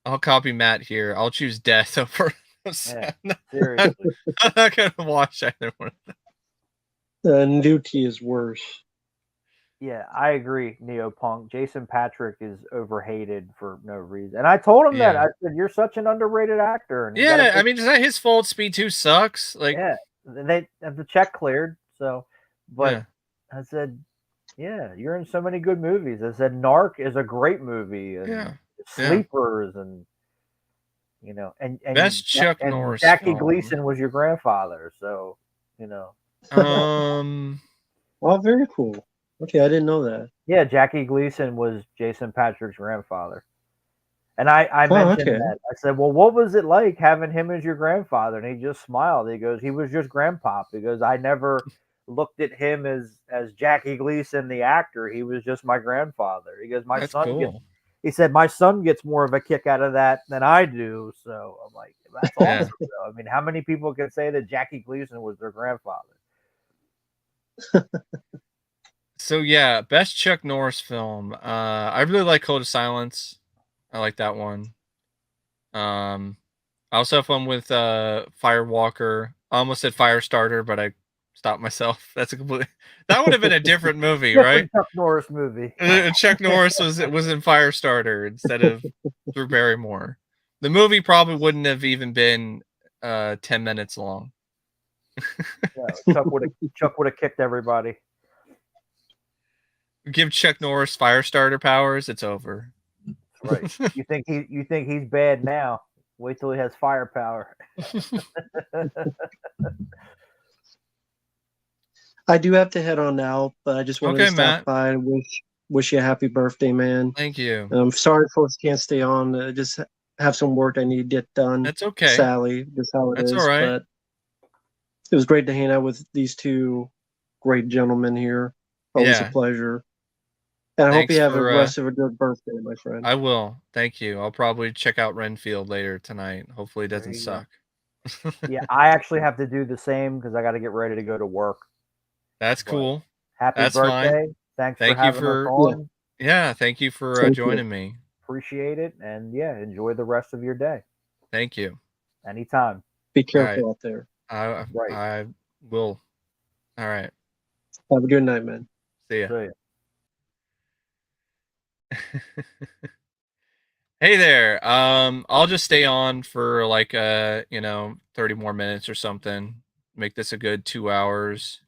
I'll copy Matt here. I'll choose death over. Yeah, seriously. I'm not gonna watch either one of them. Nuki is worse. Yeah, I agree, Neopunk. Jason Patrick is overhated for no reason. And I told him that. I said, you're such an underrated actor. And I mean, it's not his fault Speed 2 sucks. Like, yeah, they have the check cleared. So, but I said, yeah, you're in so many good movies. I said, Narc is a great movie. And Sleepers and, you know, and best Chuck Norris. Jackie Gleason was your grandfather. So, you know. Oh, very cool. Okay, I didn't know that. Yeah, Jackie Gleason was Jason Patrick's grandfather. And I mentioned that. I said, well, what was it like having him as your grandfather? And he just smiled. He goes, he was just grandpa, because I never looked at him as Jackie Gleason, the actor. He was just my grandfather. He goes, my son gets more of a kick out of that than I do. So I'm like, that's awesome. Though. I mean, how many people can say that Jackie Gleason was their grandfather? So yeah, best Chuck Norris film. I really like Code of Silence. I like that one. I also have fun with Firewalker. I almost said Firestarter, but I stopped myself. That would have been a different movie, right? Chuck Norris movie. Chuck Norris was in Firestarter instead of Drew Barrymore. The movie probably wouldn't have even been 10 minutes long. Yeah, Chuck would have kicked everybody. Give Chuck Norris fire starter powers, it's over. Right. You think he's bad now? Wait till he has firepower. I do have to head on now, but I just wanted to stop Matt. by and wish you a happy birthday, man. Thank you. I'm sorry folks can't stay on. Just have some work I need to get done. That's okay. Sadly, just how it That's is. All right. But it was great to hang out with these two great gentlemen here. Always a pleasure. And I hope you have the rest of a good birthday, my friend. I will. Thank you. I'll probably check out Renfield later tonight. Hopefully it doesn't suck. Yeah, I actually have to do the same because I got to get ready to go to work. That's cool. Happy birthday. Thanks for having us on. Yeah, thank you for joining me. Appreciate it. And yeah, enjoy the rest of your day. Thank you. Anytime. Be careful out there. I will. All right. Have a good night, man. See ya. See ya. Hey there. I'll just stay on for like 30 more minutes or something. Make this a good 2 hours.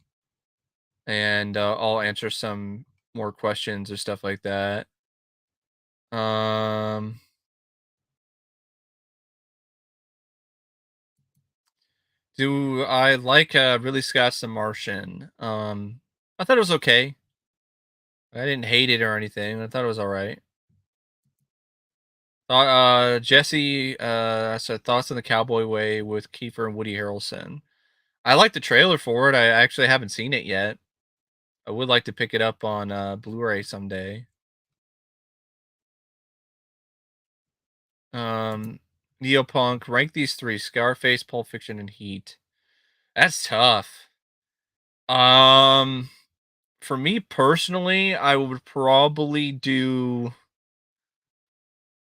And I'll answer some more questions or stuff like that. Do I like Ridley Scott's The Martian? I thought it was okay. I didn't hate it or anything. I thought it was all right. Jesse said thoughts on The Cowboy Way with Kiefer and Woody Harrelson. I like the trailer for it. I actually haven't seen it yet. I would like to pick it up on Blu-ray someday. Neopunk, rank these three: Scarface, Pulp Fiction, and Heat. That's tough. For me personally, I would probably do.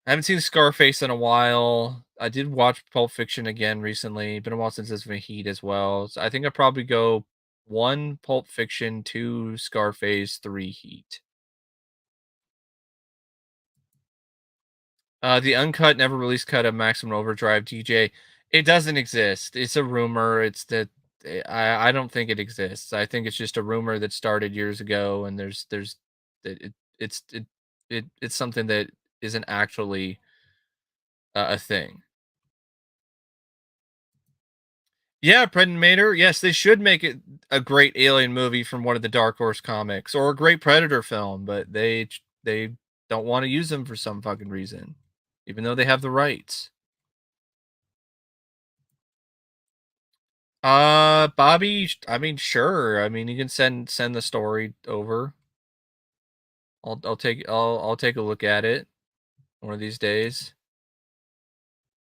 I haven't seen Scarface in a while. I did watch Pulp Fiction again recently. Been a while since it's been Heat as well. So I think I'd probably go 1 Pulp Fiction, 2 Scarface, 3 Heat. The uncut, never released cut of Maximum Overdrive DJ. It doesn't exist. It's a rumor. It's that I don't think it exists. I think it's just a rumor that started years ago, and it's something that isn't actually a thing. Yeah, Predator. Yes, they should make it a great Alien movie from one of the Dark Horse comics, or a great Predator film, but they don't want to use them for some fucking reason, even though they have the rights. Bobby, I mean, sure. I mean, you can send the story over. I'll take a look at it one of these days.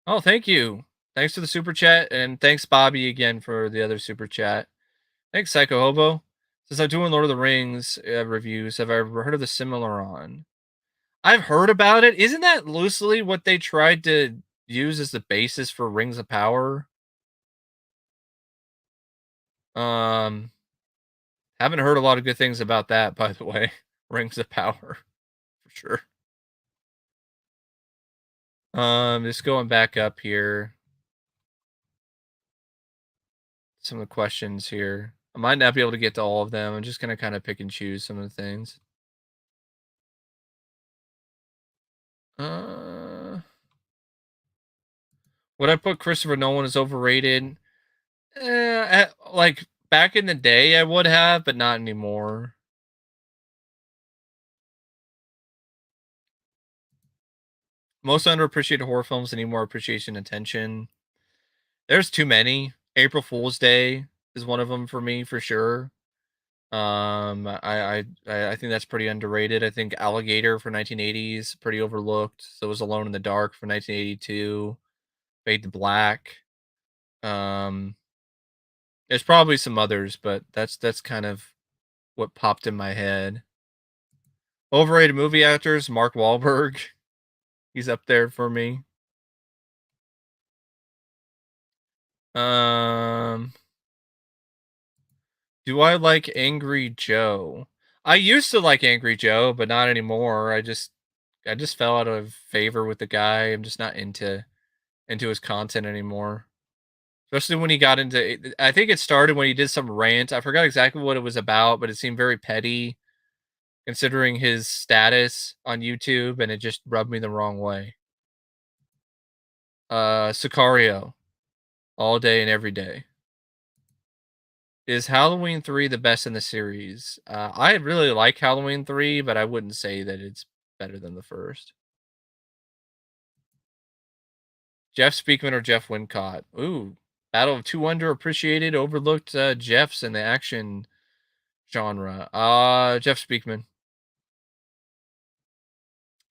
Oh, thank you. Thanks for the super chat, and thanks Bobby again for the other super chat. Thanks Psycho Hobo. Since I'm doing Lord of the Rings reviews, have I ever heard of the Cimarron? I've heard about it. Isn't that loosely what they tried to use as the basis for Rings of Power? Haven't heard a lot of good things about that, by the way. Rings of Power, for sure. Just going back up here. Some of the questions here. I might not be able to get to all of them. I'm just going to kind of pick and choose some of the things. Would I put Christopher Nolan as overrated? Like back in the day, I would have, but not anymore. Most underappreciated horror films that need more appreciation and attention. There's too many. April Fool's Day is one of them for me, for sure. I think that's pretty underrated. I think Alligator for 1980s pretty overlooked. So was Alone in the Dark for 1982. Fade to Black. There's probably some others, but that's kind of what popped in my head. Overrated movie actors, Mark Wahlberg. He's up there for me. Do I like Angry Joe? I used to like Angry Joe, but not anymore. I just fell out of favor with the guy. I'm just not into his content anymore. Especially when he got into, I think it started when he did some rant. I forgot exactly what it was about, but it seemed very petty. considering his status on YouTube, and it just rubbed me the wrong way. Sicario, all day and every day. Is Halloween 3 the best in the series? I really like Halloween 3, but I wouldn't say that it's better than the first. Jeff Speakman or Jeff Wincott? Ooh, battle of two underappreciated, overlooked Jeffs in the action genre. Jeff Speakman.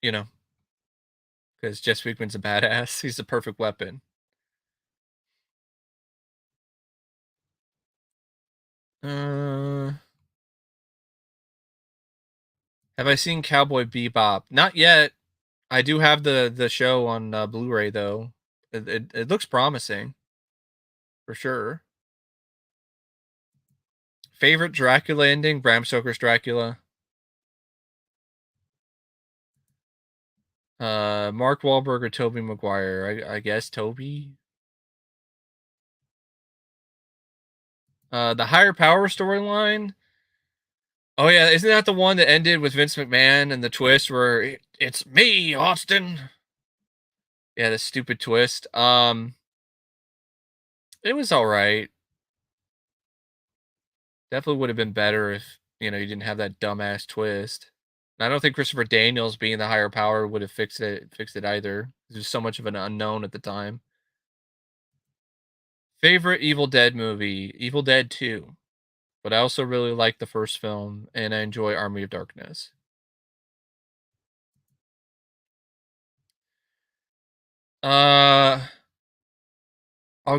You know, because Jeff Speakman's a badass. He's the perfect weapon. Have I seen Cowboy Bebop? Not yet. I do have the show on Blu-ray though. It looks promising, for sure. Favorite Dracula ending? Bram Stoker's Dracula. Mark Wahlberg or Tobey Maguire? I guess Tobey. The Higher Power storyline. Oh yeah, isn't that the one that ended with Vince McMahon and the twist where it's me, Austin? Yeah, the stupid twist. It was all right. Definitely would have been better if, you didn't have that dumbass twist. And I don't think Christopher Daniels being the higher power would have fixed it either. There's so much of an unknown at the time. Favorite Evil Dead movie? Evil Dead 2. But I also really like the first film, and I enjoy Army of Darkness. I'll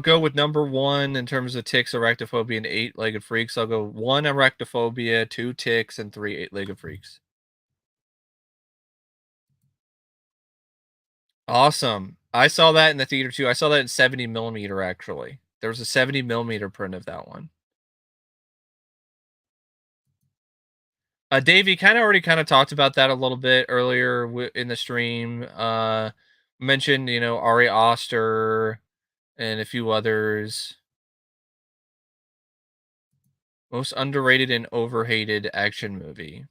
go with number 1 in terms of ticks, arachnophobia, and 8-legged freaks. I'll go 1 arachnophobia, 2 ticks, and 3 8-legged freaks. Awesome. I saw that in the theater too. I saw that in 70mm actually. There was a 70mm print of that one. Davey already talked about that a little bit earlier in the stream. Mentioned, Ari Aster and a few others. Most underrated and overhated action movie.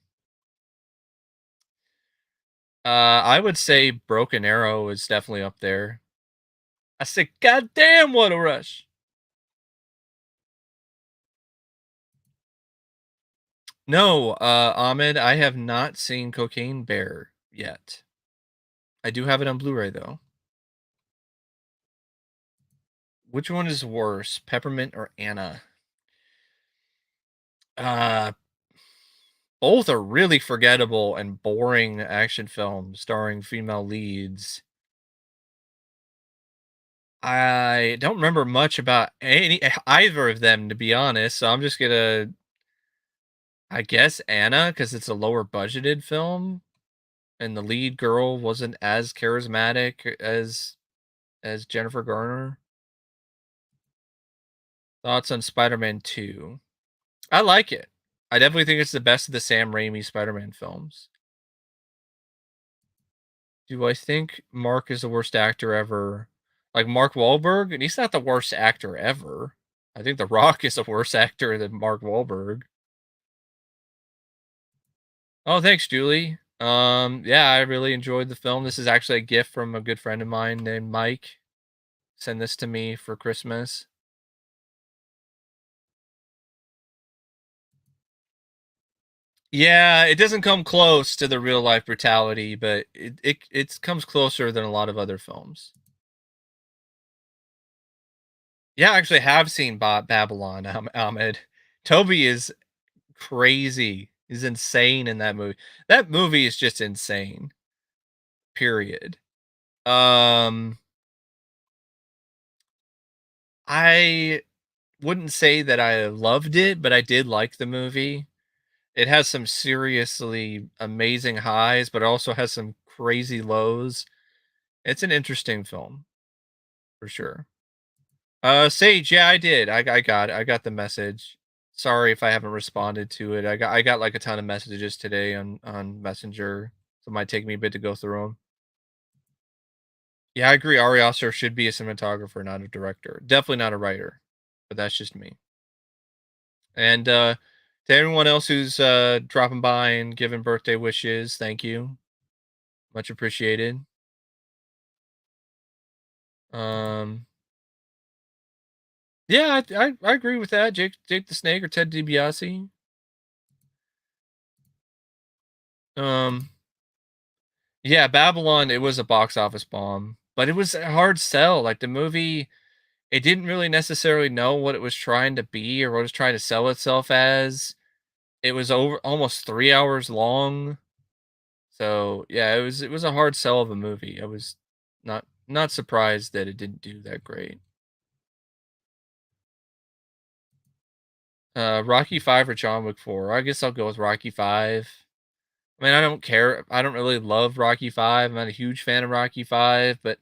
I would say Broken Arrow is definitely up there. I said, God damn, what a rush. No, Ahmed, I have not seen Cocaine Bear yet. I do have it on Blu-ray though. Which one is worse, Peppermint or Anna? Both are really forgettable and boring action films starring female leads. I don't remember much about either of them, to be honest, so I'm just gonna, I guess, Anna, because it's a lower budgeted film, and the lead girl wasn't as charismatic as Jennifer Garner. Thoughts on Spider-Man 2? I like it. I definitely think it's the best of the Sam Raimi Spider-Man films. Do I think Mark is the worst actor ever? Like Mark Wahlberg? And he's not the worst actor ever. I think The Rock is a worse actor than Mark Wahlberg. Oh, thanks, Julie. Yeah, I really enjoyed the film. This is actually a gift from a good friend of mine named Mike. Send this to me for Christmas. Yeah, it doesn't come close to the real life brutality, but it comes closer than a lot of other films. Yeah, I actually have seen Babylon, Ahmed. Toby is crazy. He's insane in that movie. That movie is just insane. Period. I wouldn't say that I loved it, but I did like the movie. It has some seriously amazing highs, but it also has some crazy lows. It's an interesting film, for sure. Sage, yeah, I did. I got it. I got the message. Sorry if I haven't responded to it. I got like a ton of messages today on Messenger, so it might take me a bit to go through them. Yeah, I agree. Ari Aster should be a cinematographer, not a director. Definitely not a writer, but that's just me. And To everyone else who's dropping by and giving birthday wishes, thank you. Much appreciated. Yeah, I agree with that. Jake the Snake or Ted DiBiase. Yeah, Babylon, it was a box office bomb, but it was a hard sell. Like the movie, it didn't really necessarily know what it was trying to be or what it was trying to sell itself as. It was over almost 3 hours long. So yeah, it was a hard sell of a movie. I was not surprised that it didn't do that great. Rocky 5 or John Wick 4? I guess I'll go with Rocky 5. I mean, I don't care. I don't really love Rocky 5. I'm not a huge fan of Rocky 5, but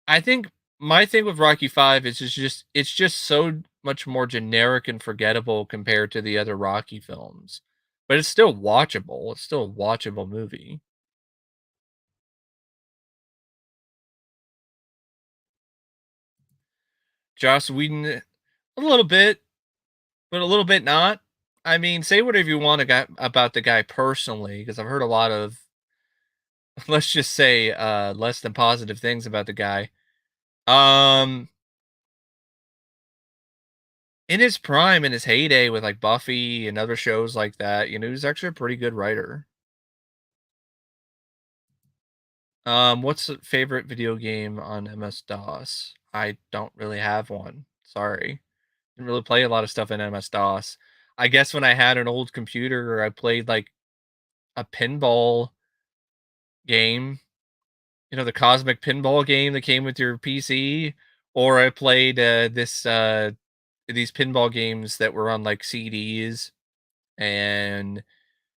I think my thing with Rocky 5 is it's just so much more generic and forgettable compared to the other Rocky films. But it's still watchable. It's still a watchable movie. Joss Whedon, a little bit, but a little bit not. I mean, say whatever you want about the guy personally, because I've heard a lot of, let's just say, less than positive things about the guy. In his prime, in his heyday with like Buffy and other shows like that, he was actually a pretty good writer. What's the favorite video game on MS-DOS? I don't really have one. Sorry. Didn't really play a lot of stuff in MS-DOS. I guess when I had an old computer, I played like a pinball game, the cosmic pinball game that came with your PC, or I played these pinball games that were on like CDs, and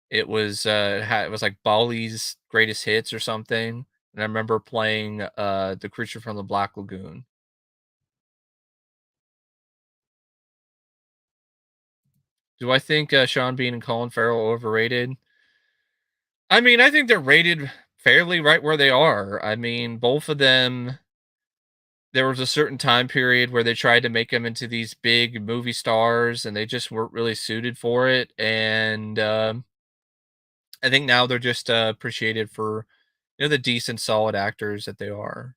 it was it was like Bali's greatest hits or something. And I remember playing The Creature from the Black Lagoon. Do I think Sean Bean and Colin Farrell overrated? I mean, I think they're rated fairly right where they are. I mean, both of them, there was a certain time period where they tried to make them into these big movie stars and they just weren't really suited for it. And I think now they're just appreciated for the decent, solid actors that they are.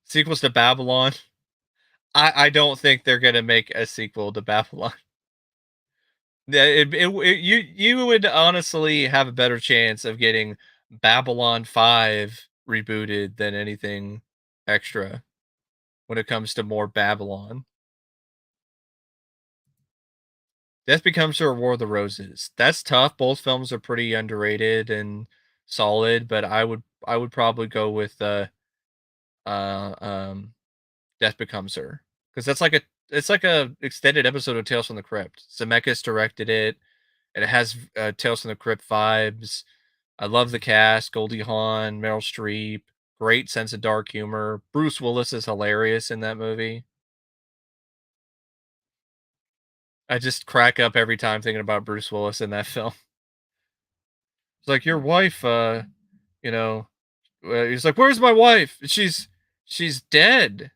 Sequels to Babylon. I don't think they're gonna make a sequel to Babylon. Yeah, you would honestly have a better chance of getting Babylon 5 rebooted than anything extra when it comes to more Babylon. Death Becomes Her or War of the Roses. That's tough. Both films are pretty underrated and solid, but I would probably go with uh um Death Becomes Her, because it's like a extended episode of Tales from the Crypt. Zemeckis directed it, and it has Tales from the Crypt vibes. I love the cast: Goldie Hawn, Meryl Streep, great sense of dark humor. Bruce Willis is hilarious in that movie. I just crack up every time thinking about Bruce Willis in that film. It's like, your wife, you know, he's like, "Where's my wife?" She's dead.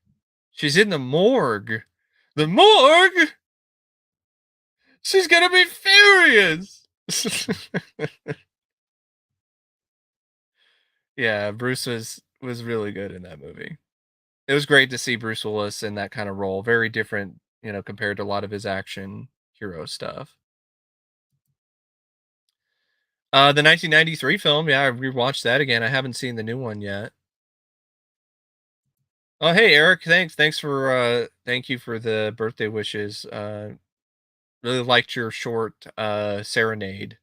She's in the morgue. The morgue? She's gonna be furious. Yeah, Bruce was really good in that movie. It was great to see Bruce Willis in that kind of role. Very different, compared to a lot of his action hero stuff. The 1993 film, yeah, I rewatched that again. I haven't seen the new one yet. Oh, hey Eric, thank you for the birthday wishes. Really liked your short serenade.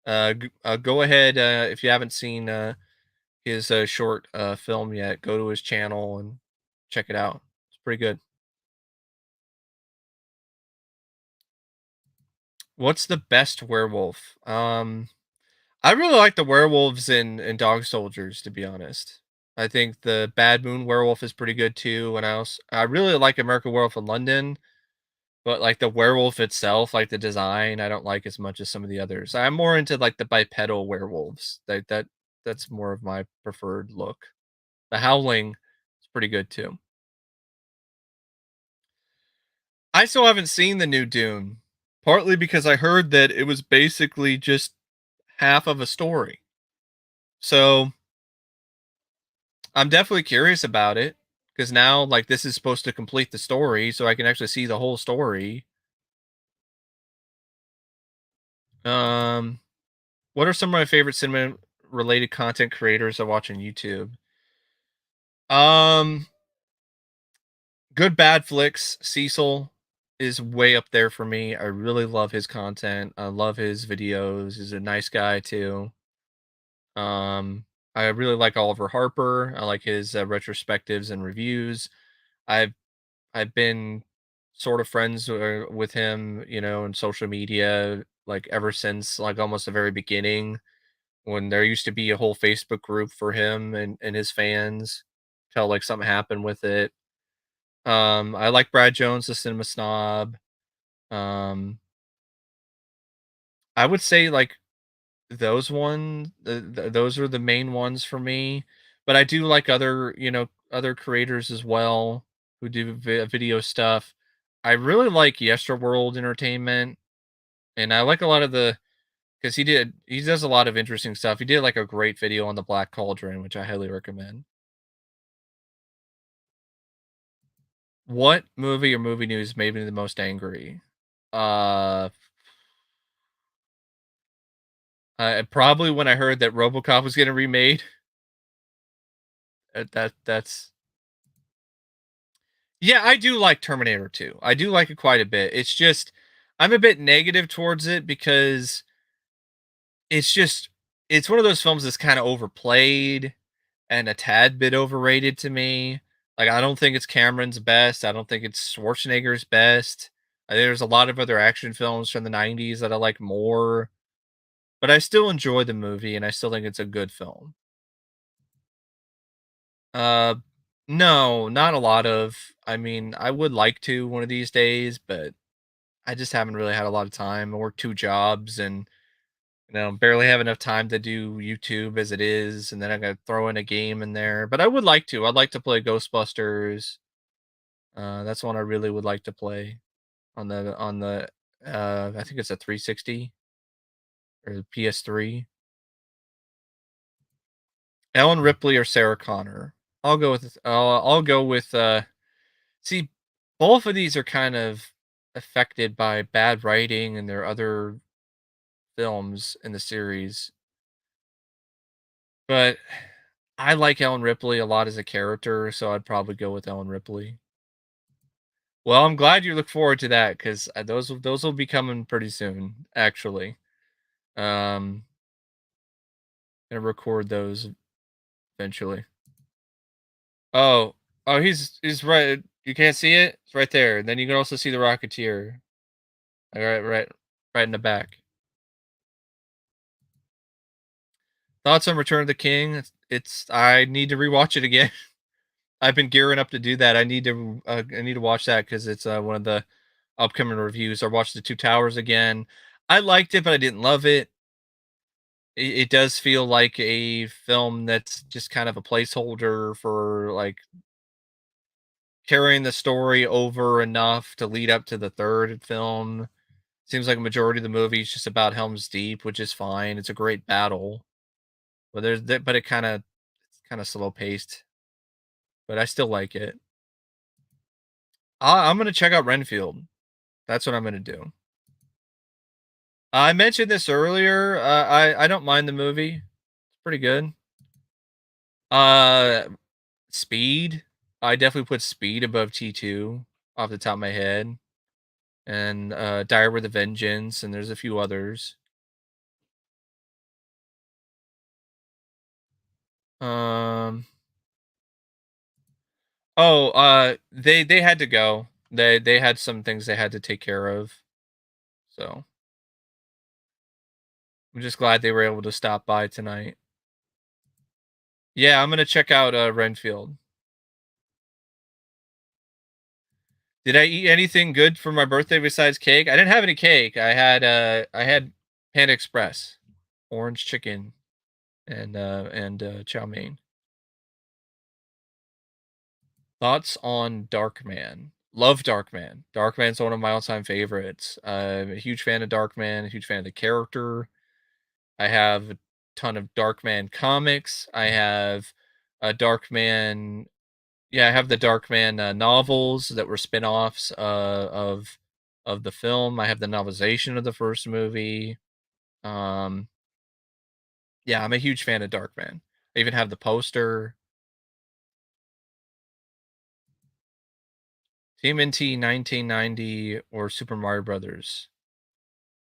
Go ahead, if you haven't seen his short film yet, go to his channel and check it out. It's pretty good. What's the best werewolf? I really like the werewolves in Dog Soldiers, to be honest. I think the Bad Moon werewolf is pretty good too. And I really like American Werewolf in London, but like the werewolf itself, like the design, I don't like as much as some of the others. I'm more into like the bipedal werewolves. That's more of my preferred look. The Howling is pretty good too. I still haven't seen the new Dune, partly because I heard that it was basically just half of a story. So I'm definitely curious about it because now, like, this is supposed to complete the story, so I can actually see the whole story. What are some of my favorite cinema related content creators I watch on YouTube? Um, Good Bad Flicks. Cecil is way up there for me. I really love his content. I love his videos. He's a nice guy too. Um, I really like Oliver Harper. I like his retrospectives and reviews. I've I've been sort of friends with him, you know, in social media, like ever since like almost the very beginning when there used to be a whole Facebook group for him and his fans till like something happened with it. I like Brad Jones, the cinema snob. Um, I would say like those are the main ones for me. But I do like other, you know, other creators as well who do video stuff. I really like Yesterworld Entertainment, and I like a lot of the because he does a lot of interesting stuff. He did like a great video on the Black Cauldron, which I highly recommend. What movie or movie news made me the most angry? Uh, Probably when I heard that RoboCop was getting remade. That's Yeah, I do like Terminator 2. I do like it quite a bit. It's just I'm a bit negative towards it because it's just it's one of those films that's kind of overplayed and a tad bit overrated to me. Like I don't think it's Cameron's best. I don't think it's Schwarzenegger's best. There's a lot of other action films from the 90s that I like more, but I still enjoy the movie and I still think it's a good film. Uh no, not a lot of. I mean, I would like to one of these days, but I just haven't really had a lot of time. I work 2 jobs and, you know, barely have enough time to do YouTube as it is, and then I gotta throw in a game in there, but I would like to. I'd like to play Ghostbusters. That's one I really would like to play on the I think it's a 360 or the PS3. Ellen Ripley or Sarah Connor? I'll go with, see, both of these are kind of affected by bad writing and their other films in the series. But I like Ellen Ripley a lot as a character, so I'd probably go with Ellen Ripley. Well, I'm glad you look forward to that because those will be coming pretty soon, actually. Um, gonna record those eventually. Oh, oh, he's right. You can't see it. It's right there. And then you can also see the Rocketeer. All right, right in the back. Thoughts on Return of the King? I need to rewatch it again. I've been gearing up to do that. I need to watch that because it's one of the upcoming reviews. I watched The Two Towers again. I liked it, but I didn't love it. It does feel like a film that's just kind of a placeholder for like carrying the story over enough to lead up to the third film. Seems like a majority of the movie is just about Helm's Deep, which is fine. It's a great battle, but but it's kind of slow paced. But I still like it. I'm gonna check out Renfield. That's what I'm gonna do. I mentioned this earlier. I don't mind the movie. It's pretty good. Uh, Speed. I definitely put Speed above T2 off the top of my head, and Dire with a Vengeance, and there's a few others. Um. Oh, they had to go. They had some things they had to take care of. So I'm just glad they were able to stop by tonight. Yeah, I'm gonna check out Renfield. Did I eat anything good for my birthday besides cake? I didn't have any cake. I had Panda Express, orange chicken, and chow mein. Thoughts on Dark Man? Love Darkman. Darkman's one of my all-time favorites. I'm a huge fan of Darkman, a huge fan of the character. I have a ton of Darkman comics. I have a Darkman. Yeah, I have the Darkman novels that were spin-offs of the film. I have the novelization of the first movie. Yeah, I'm a huge fan of Darkman. I even have the poster. TMNT 1990 or Super Mario Brothers.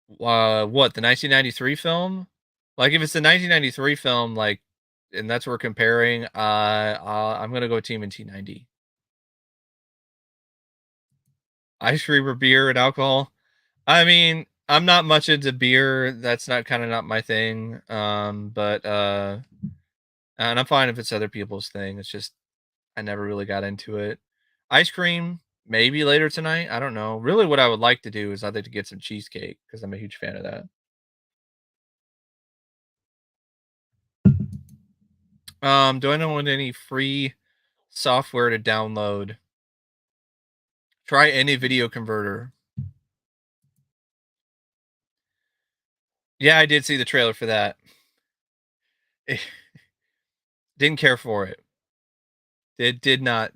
What, the 1993 film? Like, if it's the 1993 film, like, and that's what we're comparing, I'm gonna go TMNT 90. Ice cream or beer and alcohol? I mean, I'm not much into beer. That's not my thing. But and I'm fine if it's other people's thing. It's just I never really got into it. Ice cream, maybe later tonight. I don't know. Really, what I would like to do is I'd like to get some cheesecake because I'm a huge fan of that. Do I know any free software to download? Try any video converter. Yeah, I did see the trailer for that. Didn't care for it. Did not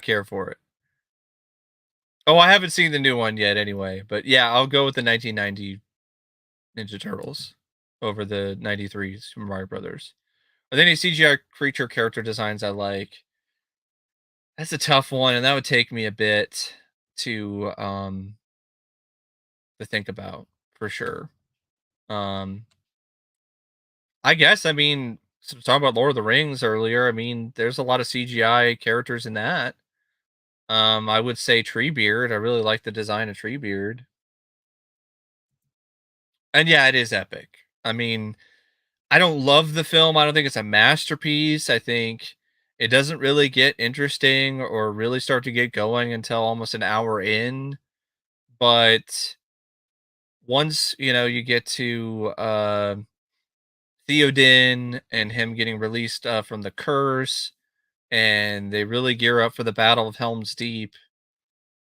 care for it. Oh, I haven't seen the new one yet anyway, but yeah, I'll go with the 1990 Ninja Turtles over the 93 Super Mario Brothers. Are there any CGI creature character designs I like? That's a tough one, and that would take me a bit to think about for sure. I guess, I mean, talking about Lord of the Rings earlier, I mean, there's a lot of CGI characters in that. I would say Treebeard. I really like the design of Treebeard. And yeah, it is epic. I mean, I don't love the film. I don't think it's a masterpiece. I think it doesn't really get interesting or really start to get going until almost an hour in. But once, you get to Theoden and him getting released from the curse, and they really gear up for the Battle of Helm's Deep,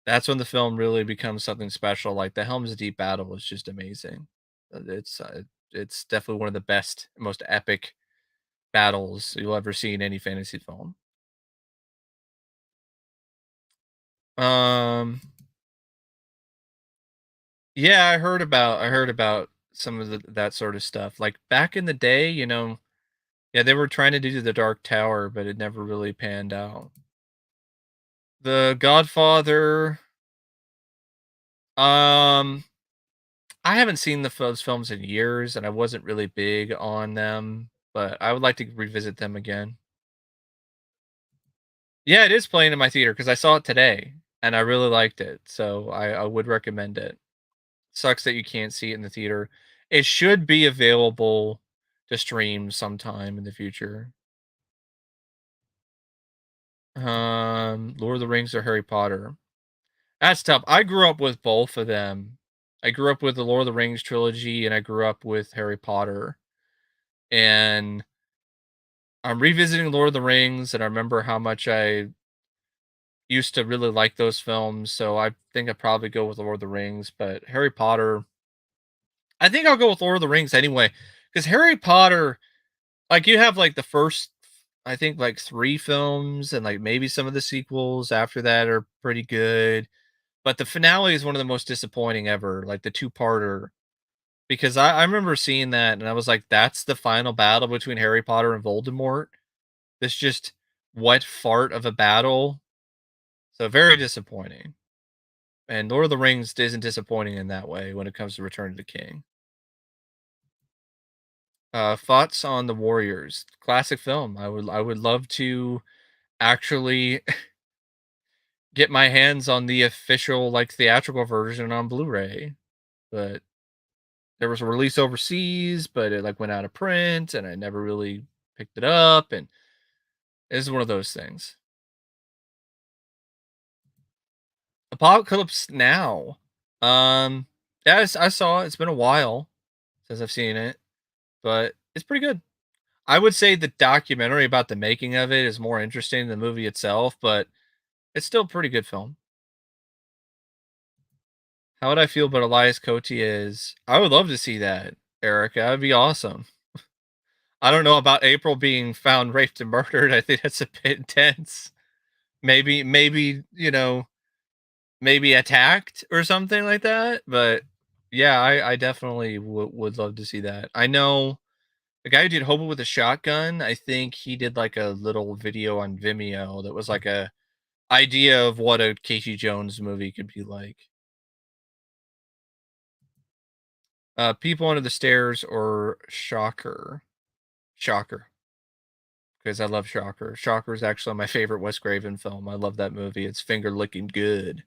that's when the film really becomes something special. Like, the Helm's Deep battle is just amazing. It's definitely one of the best, most epic battles you'll ever see in any fantasy film. Yeah, I heard about some of that sort of stuff. Like, back in the day, yeah, they were trying to do the Dark Tower, but it never really panned out. The Godfather, um, I haven't seen those films in years, and I wasn't really big on them, but I would like to revisit them again. Yeah, it is playing in my theater because I saw it today, and I really liked it, so I would recommend it. Sucks that you can't see it in the theater. It should be available to stream sometime in the future. Lord of the Rings or Harry Potter? That's tough. I grew up with both of them. I grew up with the Lord of the Rings trilogy, and I grew up with Harry Potter. And I'm revisiting Lord of the Rings, and I remember how much I used to really like those films. So I think I'd probably go with Lord of the Rings. But Harry Potter, I think I'll go with Lord of the Rings anyway, because Harry Potter, like, you have like the first, I think, like 3 films, and like maybe some of the sequels after that are pretty good. But the finale is one of the most disappointing ever, like the two-parter. Because I remember seeing that and I was like, that's the final battle between Harry Potter and Voldemort. This just wet fart of a battle. So very disappointing. And Lord of the Rings isn't disappointing in that way when it comes to Return of the King. Thoughts on The Warriors? Classic film. I would love to actually get my hands on the official, like, theatrical version on Blu-ray. But there was a release overseas, but it, like, went out of print, and I never really picked it up, and it's one of those things. Apocalypse Now. Yeah, I saw it. It's been a while since I've seen it, but it's pretty good. I would say the documentary about the making of it is more interesting than the movie itself, but it's still a pretty good film. How would I feel about Elias Koteas? I would love to see that, Erica. That'd be awesome. I don't know about April being found raped and murdered. I think that's a bit intense. Maybe, maybe attacked or something like that. But yeah, I definitely would love to see that. I know the guy who did Hobo with a Shotgun, I think he did like a little video on Vimeo that was like a idea of what a Casey Jones movie could be like. People Under the Stairs or Shocker? Shocker. Because I love Shocker. Shocker is actually my favorite Wes Craven film. I love that movie. It's finger licking good.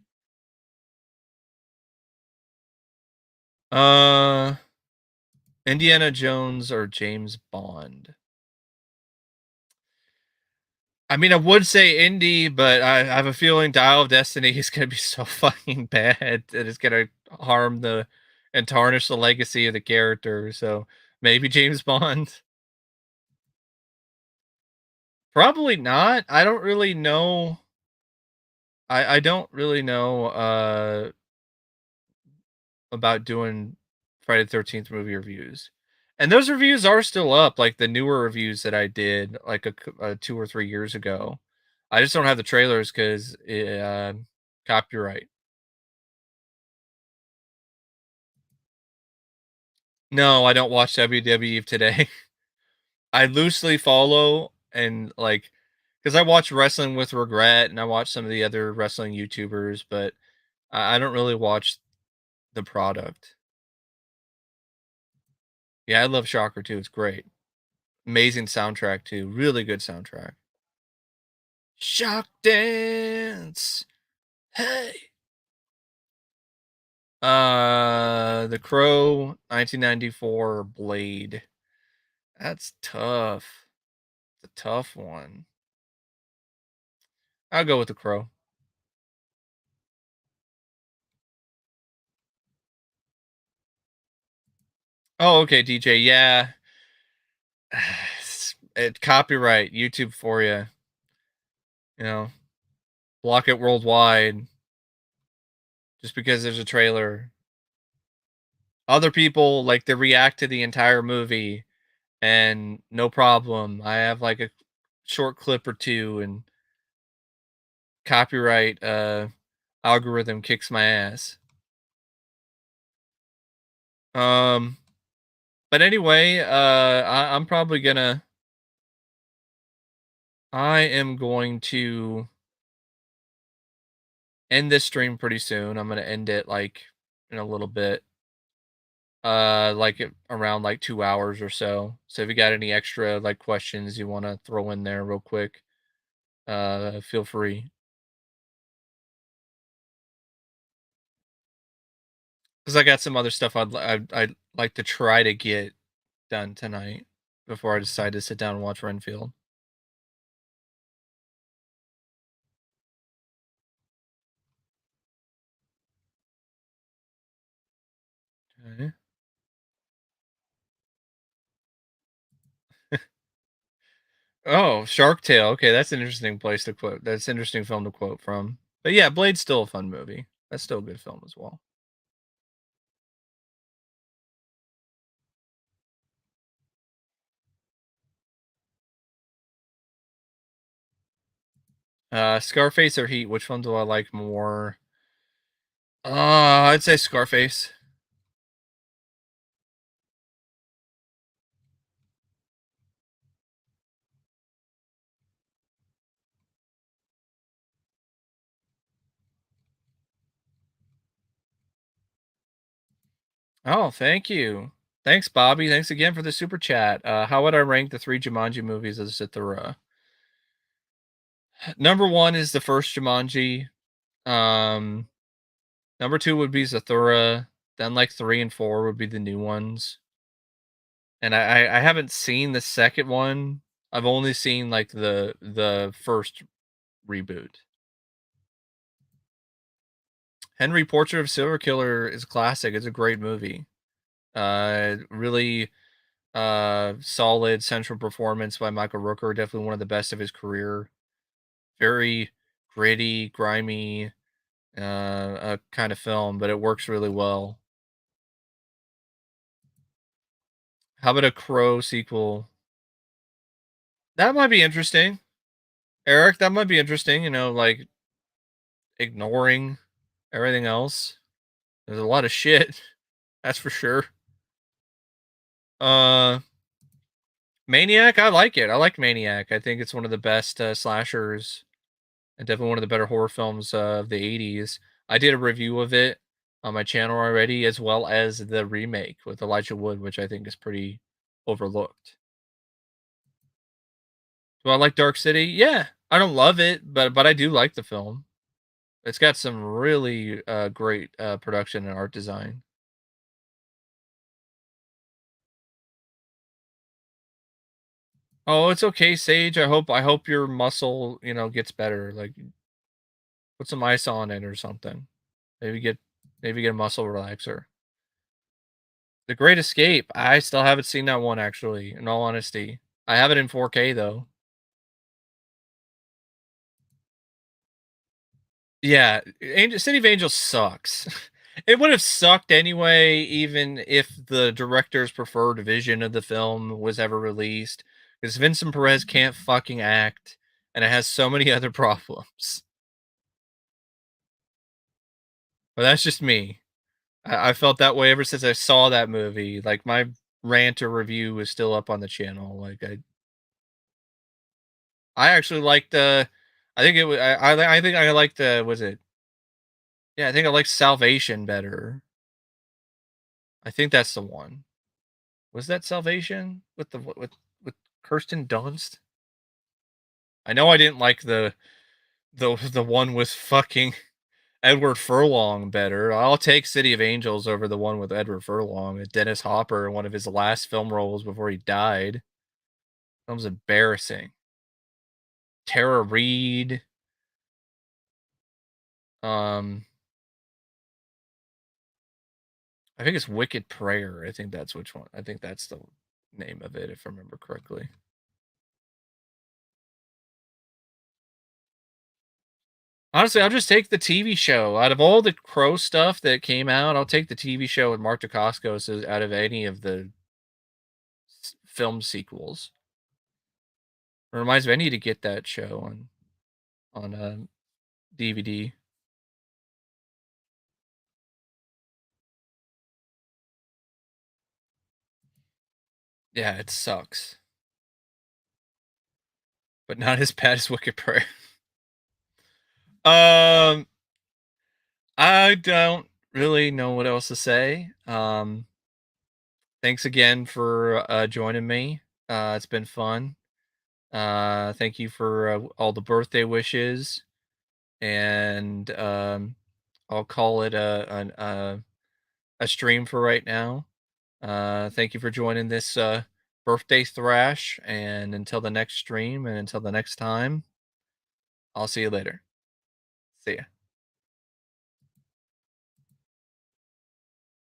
Indiana Jones or James Bond? I mean, I would say Indy, but I have a feeling Dial of Destiny is going to be so fucking bad that it's going to harm and tarnish the legacy of the character. So maybe James Bond. Probably not. I don't really know. I don't really know about doing Friday the 13th movie reviews. And those reviews are still up, like the newer reviews that I did like a 2 or 3 years ago. I just don't have the trailers because copyright. No, I don't watch WWE today. I loosely follow and like, because I watch Wrestling with Regret and I watch some of the other wrestling YouTubers, but I don't really watch the product. Yeah, I love Shocker too. It's great. Amazing soundtrack too. Really good soundtrack. Shock Dance. Hey. The Crow, 1994 Blade. That's tough. It's a tough one. I'll go with The Crow. Oh, okay, DJ. Yeah. Copyright YouTube for you. Block it worldwide. Just because there's a trailer. Other people, like, they react to the entire movie and no problem. I have like a short clip or two and copyright algorithm kicks my ass. But anyway, I'm probably gonna I am going to end this stream pretty soon. I'm gonna end it like in a little bit. Like around like 2 hours or so. So if you got any extra like questions you want to throw in there real quick, feel free. Because I got some other stuff I'd like to try to get done tonight before I decide to sit down and watch Renfield. Okay. Oh, Shark Tale. Okay, that's an interesting place to quote. That's an interesting film to quote from. But yeah, Blade's still a fun movie. That's still a good film as well. Scarface or Heat? Which one do I like more? I'd say Scarface. Oh, thank you. Thanks, Bobby. Thanks again for the super chat. How would I rank the 3 Jumanji movies as Zathura? Number 1 is the first Jumanji. Number 2 would be Zathura. Then like 3 and 4 would be the new ones. And I haven't seen the second one. I've only seen like the first reboot. Henry Portrait of Serial Killer is a classic. It's a great movie. Really solid central performance by Michael Rooker. Definitely one of the best of his career. Very gritty, grimy, kind of film, but it works really well. How about a Crow sequel? That might be interesting. Eric, that might be interesting, you know, like ignoring everything else. There's a lot of shit. That's for sure. Maniac, I like it. I like Maniac. I think it's one of the best slashers and definitely one of the better horror films of the 80s. I did a review of it on my channel already, as well as the remake with Elijah Wood, which I think is pretty overlooked. Do I like Dark City? Yeah. I don't love it, but I do like the film. It's got some really great production and art design. Oh, it's okay, Sage. I hope your muscle, you know, gets better. Like, put some ice on it or something. Maybe get a muscle relaxer. The Great Escape. I still haven't seen that one actually, in all honesty. I have it in 4K though. Yeah, City of Angels sucks. It would have sucked anyway, even if the director's preferred vision of the film was ever released. Because Vincent Perez can't fucking act, and it has so many other problems. But that's just me. I felt that way ever since I saw that movie. Like, my rant or review is still up on the channel. Like, I actually liked I think it was I think I liked was it? Yeah, I think I liked Salvation better. I think that's the one. Was that Salvation with with Kirsten Dunst? I know I didn't like the one with fucking Edward Furlong better. I'll take City of Angels over the one with Edward Furlong. Dennis Hopper, one of his last film roles before he died. That was embarrassing. Tara Reid. I think it's Wicked Prayer. I think that's which one. I think that's the name of it, if I remember correctly. Honestly, I'll just take the TV show. Out of all the Crow stuff that came out, I'll take the TV show with Mark Dacascos out of any of the film sequels. It reminds me, I need to get that show on DVD. Yeah, it sucks. But not as bad as Wicked Prayer. I don't really know what else to say. Thanks again for joining me. It's been fun. Thank you for all the birthday wishes, and I'll call it a stream for right now. Thank you for joining this birthday thrash, and until the next stream and until the next time, I'll see you later. See ya.